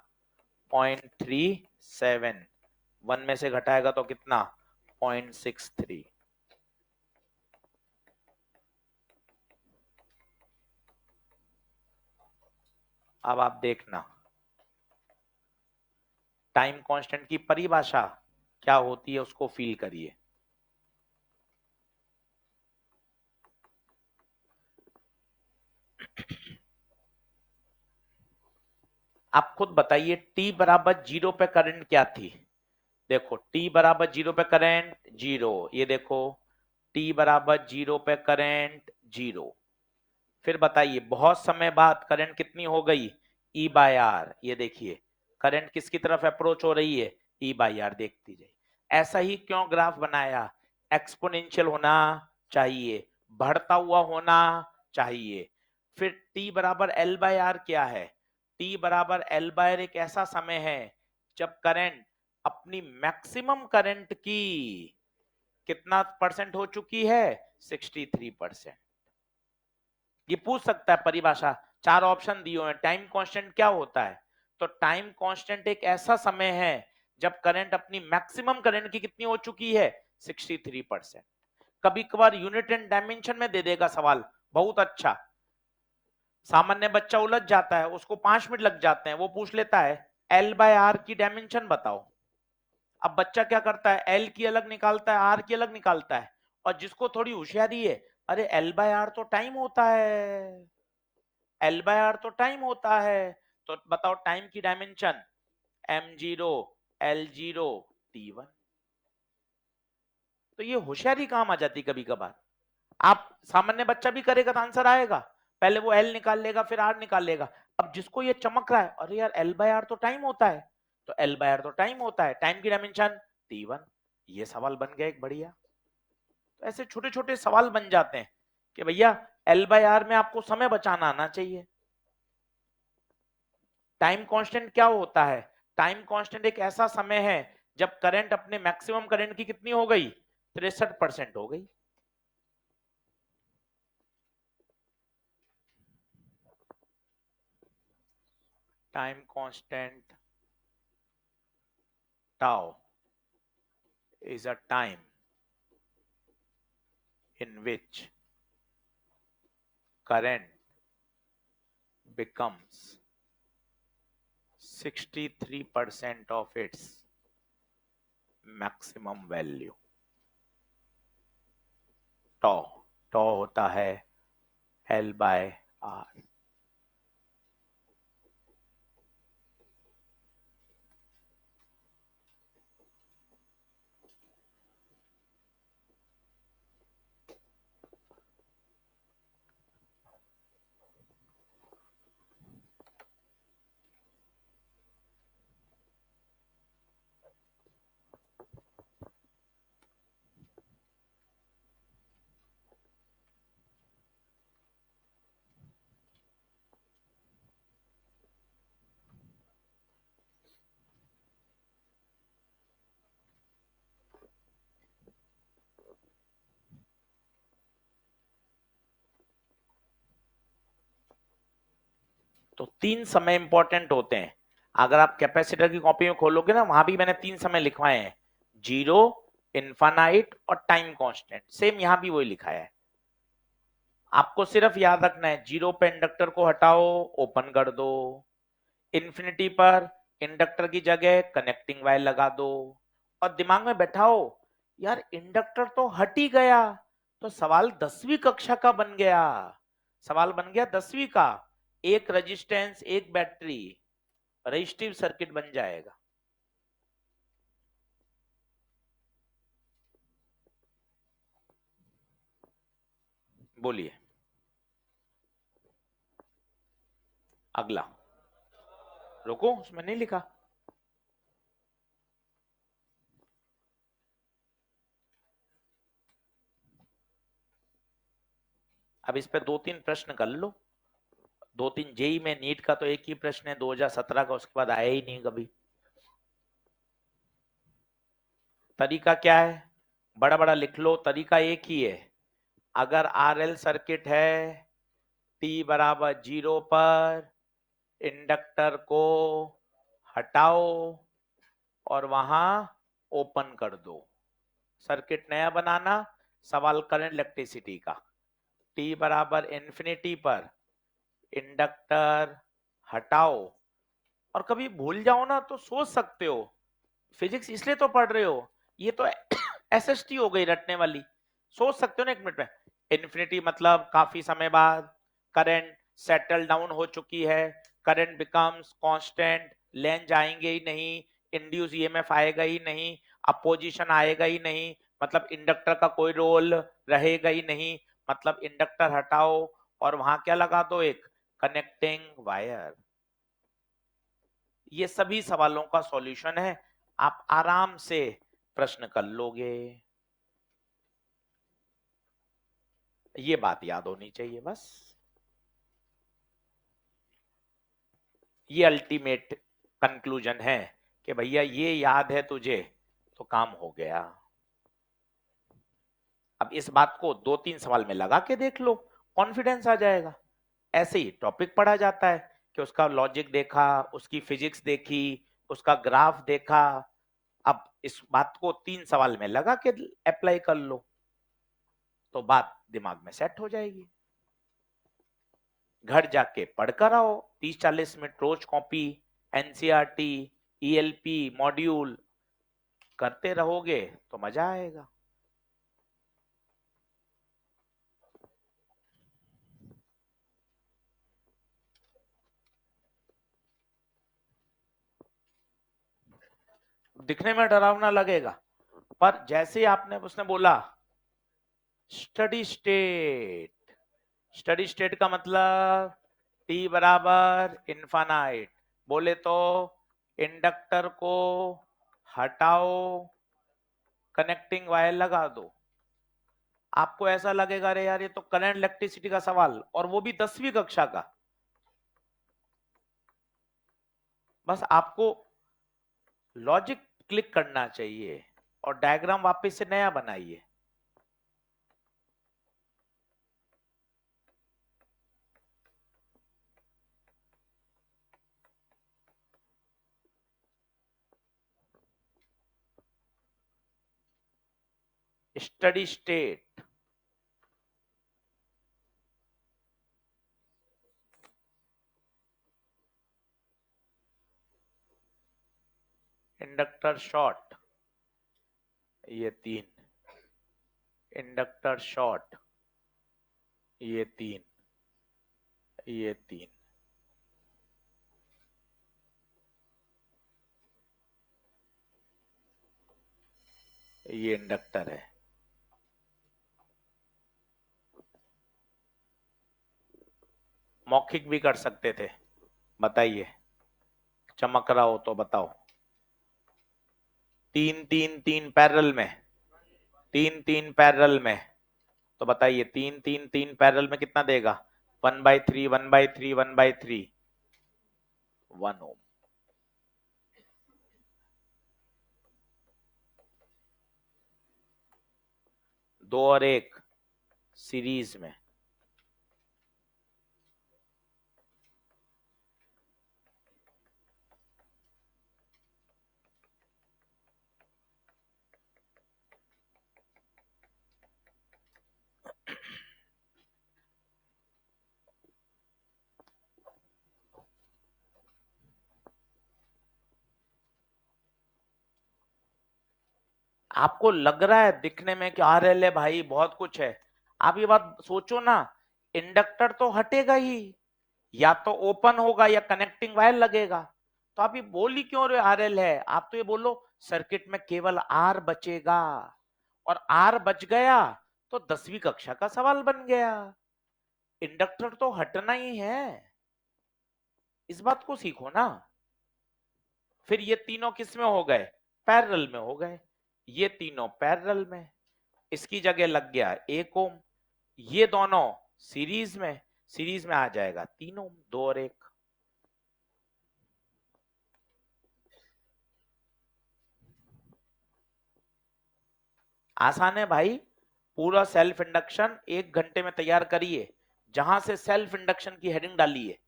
0.37, 1 में से घटाएगा तो कितना 0.63। अब आप देखना टाइम कांस्टेंट की परिभाषा क्या होती है, उसको फील करिए। आप खुद बताइए t बराबर 0 पे करंट क्या थी। देखो t बराबर 0 पे करंट 0, ये देखो t बराबर 0 पे करंट 0। फिर बताइए बहुत समय बाद करंट कितनी हो गई E बाय आर, ये देखिए करंट किसकी तरफ अप्रोच हो रही है E बाय आर, देखती जाइए। ऐसा ही क्यों ग्राफ बनाया, एक्सपोनेंशियल होना चाहिए, बढ़ता हुआ होना चाहिए। फिर t बराबर L बाय आर क्या है, t बराबर L बाय आर एक ऐसा समय है जब करंट अपनी मैक्सिमम करंट की कितना परसेंट हो चुकी है 63%। ये पूछ सकता है परिभाषा, 4 ऑप्शन दिए हैं, टाइम कांस्टेंट क्या होता है। तो टाइम कांस्टेंट एक ऐसा समय है जब करंट अपनी मैक्सिमम करंट की कितनी हो चुकी है 63%। कभी कभार यूनिट एंड डायमेंशन में दे देगा सवाल, बहुत अच्छा, सामान्य बच्चा उलझ जाता है, उसको 5 मिनट लग जाते हैं, वो पूछ लेता है एल बाय आर की डायमेंशन बताओ। अब बच्चा क्या करता है, एल की अलग निकालता है, आर की अलग निकालता है, और जिसको थोड़ी होशियारी है, अरे एल बाय आर तो टाइम होता है, एल बाय आर तो टाइम होता है, तो बताओ टाइम की डायमेंशन m0 l0 t1। तो ये होशियारी काम आ जाती कभी कभार। आप सामान्य बच्चा भी करेगा तो आंसर आएगा, पहले वो एल निकाल लेगा फिर आर निकाल लेगा। अब जिसको ये चमक रहा है, अरे यार एल बाय आर तो टाइम होता है, तो एल बाय आर तो टाइम होता है, टाइम की डायमेंशन t1, ये सवाल बन गया एक बढ़िया। तो ऐसे छोटे छोटे सवाल बन जाते हैं कि भैया एल बाय आर में आपको समय बचाना आना चाहिए। टाइम कांस्टेंट क्या होता है, टाइम कांस्टेंट एक ऐसा समय है जब करंट अपने मैक्सिमम करंट की कितनी हो गई 63% हो गई। Time constant tau is a time in which current becomes 63% of its maximum value। tau tau होता है L by R। तो 3 समय इंपॉर्टेंट होते हैं। अगर आप कैपेसिटर की कॉपी में खोलोगे ना, वहां भी मैंने 3 समय लिखवाए हैं, जीरो, इनफाइनाइट और टाइम कांस्टेंट, सेम यहां भी वही लिखा है। आपको सिर्फ याद रखना है, जीरो पे इंडक्टर को हटाओ, ओपन कर दो, इन्फिनिटी पर इंडक्टर की जगह कनेक्टिंग वायर लगा दो, और दिमाग में बैठाओ यार इंडक्टर तो हट ही गया, तो सवाल 10वीं कक्षा का बन गया, सवाल बन गया 10वीं का, एक रेजिस्टेंस एक बैटरी, रेजिस्टिव सर्किट बन जाएगा। बोलिए अगला, रुको उसमें नहीं लिखा, अब इस पे 2-3 प्रश्न कर लो, 2-3 जेई में, नीट का तो एक ही प्रश्न है 2017 का, उसके बाद आया ही नहीं कभी। तरीका क्या है, बड़ा बड़ा लिख लो, तरीका एक ही है, अगर आरएल सर्किट है, टी बराबर 0 पर इंडक्टर को हटाओ और वहां ओपन कर दो। सर्किट नया बनाना, सवाल करंट इलेक्ट्रिसिटी का। टी बराबर इंफिनिटी पर इंडक्टर हटाओ, और कभी भूल जाओ ना तो सोच सकते हो, फिजिक्स इसलिए तो पढ़ रहे हो, ये तो एसएसटी हो गई रटने वाली। सोच सकते हो ना एक मिनट में, इन्फिनिटी मतलब काफी समय बाद करंट सेटल डाउन हो चुकी है, करंट बिकम्स कांस्टेंट, लेंज आएंगे ही नहीं, इंड्यूस ईएमएफ आएगा ही नहीं, अपोजिशन आएगा ही नहीं, मतलब इंडक्टर का कोई रोल रहेगा ही नहीं, मतलब इंडक्टर हटाओ और वहां क्या लगा दो, एक कनेक्टिंग वायर। ये सभी सवालों का सॉल्यूशन है, आप आराम से प्रश्न कर लोगे। ये बात याद होनी चाहिए बस। ये अल्टीमेट कंक्लूजन है कि भैया ये याद है तुझे तो काम हो गया। अब इस बात को 2-3 सवाल में लगा के देख लो, कॉन्फिडेंस आ जाएगा। ऐसे ही टॉपिक पढ़ा जाता है कि उसका लॉजिक देखा, उसकी फिजिक्स देखी, उसका ग्राफ देखा। अब इस बात को 3 सवाल में लगा के अप्लाई कर लो तो बात दिमाग में सेट हो जाएगी। घर जाके पढ़कर आओ 30-40 मिनट रोज, कॉपी, एनसीईआरटी, ईएलपी मॉड्यूल करते रहोगे तो मजा आएगा। दिखने में डरावना लगेगा, पर जैसे आपने उसने बोला स्टडी स्टेट, स्टडी स्टेट का मतलब टी बराबर इनफाइनाइट, बोले तो इंडक्टर को हटाओ, कनेक्टिंग वायर लगा दो। आपको ऐसा लगेगा अरे यार ये तो करंट इलेक्ट्रिसिटी का सवाल, और वो भी 10वीं कक्षा का। बस आपको लॉजिक क्लिक करना चाहिए और डायग्राम वापस से नया बनाइए। स्टडी स्टेट, इंडक्टर शॉर्ट, ये 3, इंडक्टर शॉर्ट, ये 3, ये 3, ये इंडक्टर है। मौखिक भी कर सकते थे, बताइए, चमक रहा हो तो बताओ। 3-3-3 पैरेलल में, 3-3 पैरेलल में, तो बताइए 3-3-3 पैरेलल में कितना देगा? 1/3 1/3 1/3, 1 ओम। 2 और 1 सीरीज में। आपको लग रहा है दिखने में कि आरएल है भाई, बहुत कुछ है। आप ये बात सोचो ना, इंडक्टर तो हटेगा ही, या तो ओपन होगा या कनेक्टिंग वायर लगेगा। तो आप ये बोल ही क्यों रहे आरएल है? आप तो ये बोलो सर्किट में केवल आर बचेगा, और आर बच गया तो 10वीं कक्षा का सवाल बन गया। इंडक्टर तो हटना ही है, इस बात को सीखो ना। फिर ये तीनों किस में हो गए? पैरेलल में हो गए। ये तीनों पैरेलल में, इसकी जगह लग गया 1 ओम। ये दोनों सीरीज में, सीरीज में आ जाएगा 3 ओम, 2 और 1। आसान है भाई, पूरा सेल्फ इंडक्शन 1 घंटे में तैयार करिए, जहां से सेल्फ इंडक्शन की हेडिंग डालिए,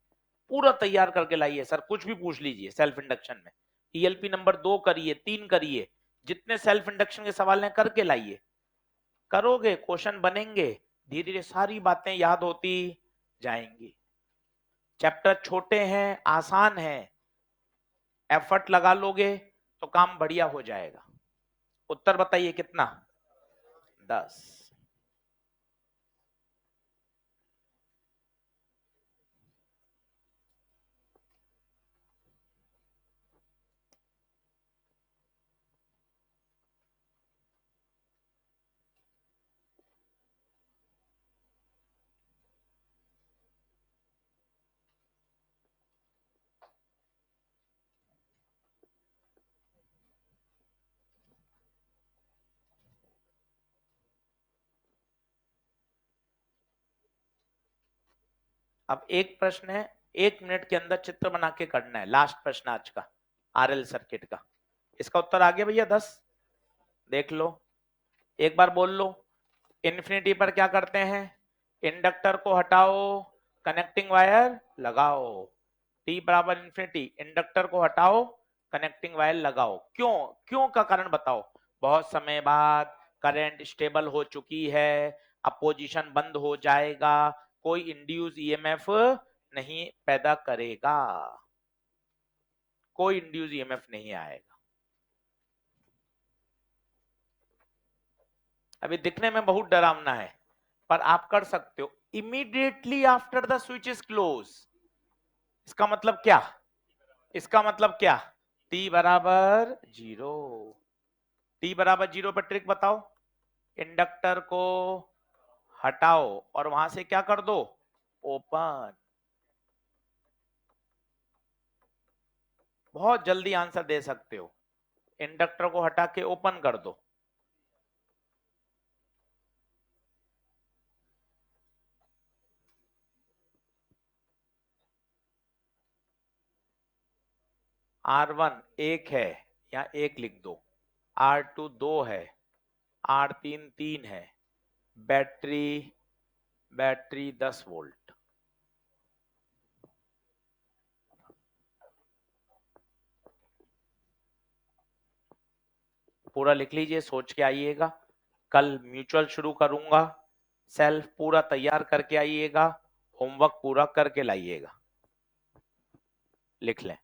पूरा तैयार करके लाइए सर, कुछ भी पूछ लीजिए सेल्फ इंडक्शन में। ईएलपी नंबर 2 करिए, 3 करिए, जितने सेल्फ इंडक्शन के सवाल हैं करके लाइए। करोगे क्वेश्चन बनेंगे, धीरे धीरे सारी बातें याद होती जाएंगी। चैप्टर छोटे हैं, आसान है, एफर्ट लगा लोगे तो काम बढ़िया हो जाएगा। उत्तर बताइए कितना? 10। अब एक प्रश्न है, 1 मिनट के अंदर चित्र बना के करना है, लास्ट प्रश्न आज का आरएल सर्किट का। इसका उत्तर आ गया भैया 10? देख लो, एक बार बोल लो। इन्फिनिटी पर क्या करते हैं? इंडक्टर को हटाओ, कनेक्टिंग वायर लगाओ। टी बराबर इन्फिनिटी, इंडक्टर को हटाओ, कनेक्टिंग वायर लगाओ। क्यों? क्यों का कारण बताओ। बहुत समय बाद करंट स्टेबल हो चुकी है, अब पोजीशन बंद हो जाएगा, कोई इंड्यूस ईएमएफ नहीं पैदा करेगा, कोई इंड्यूस ईएमएफ नहीं आएगा। अभी दिखने में बहुत डरावना है, पर आप कर सकते हो। Immediately after the switch is close, इसका मतलब क्या? इसका मतलब क्या? टी बराबर 0। टी बराबर 0 पर ट्रिक बताओ। इंडक्टर को हटाओ और वहां से क्या कर दो? ओपन। बहुत जल्दी आंसर दे सकते हो। इंडक्टर को हटा के ओपन कर दो। R1 1 है, या 1 लिख दो। R2 2 है, R3 3 है। Battery battery 10 volt. पूरा लिख लीजिए, सोच के आइएगा। कल म्यूचुअल शुरू करूंगा, सेल्फ पूरा तैयार करके आइएगा, होमवर्क पूरा करके लाइएगा। लिख लें।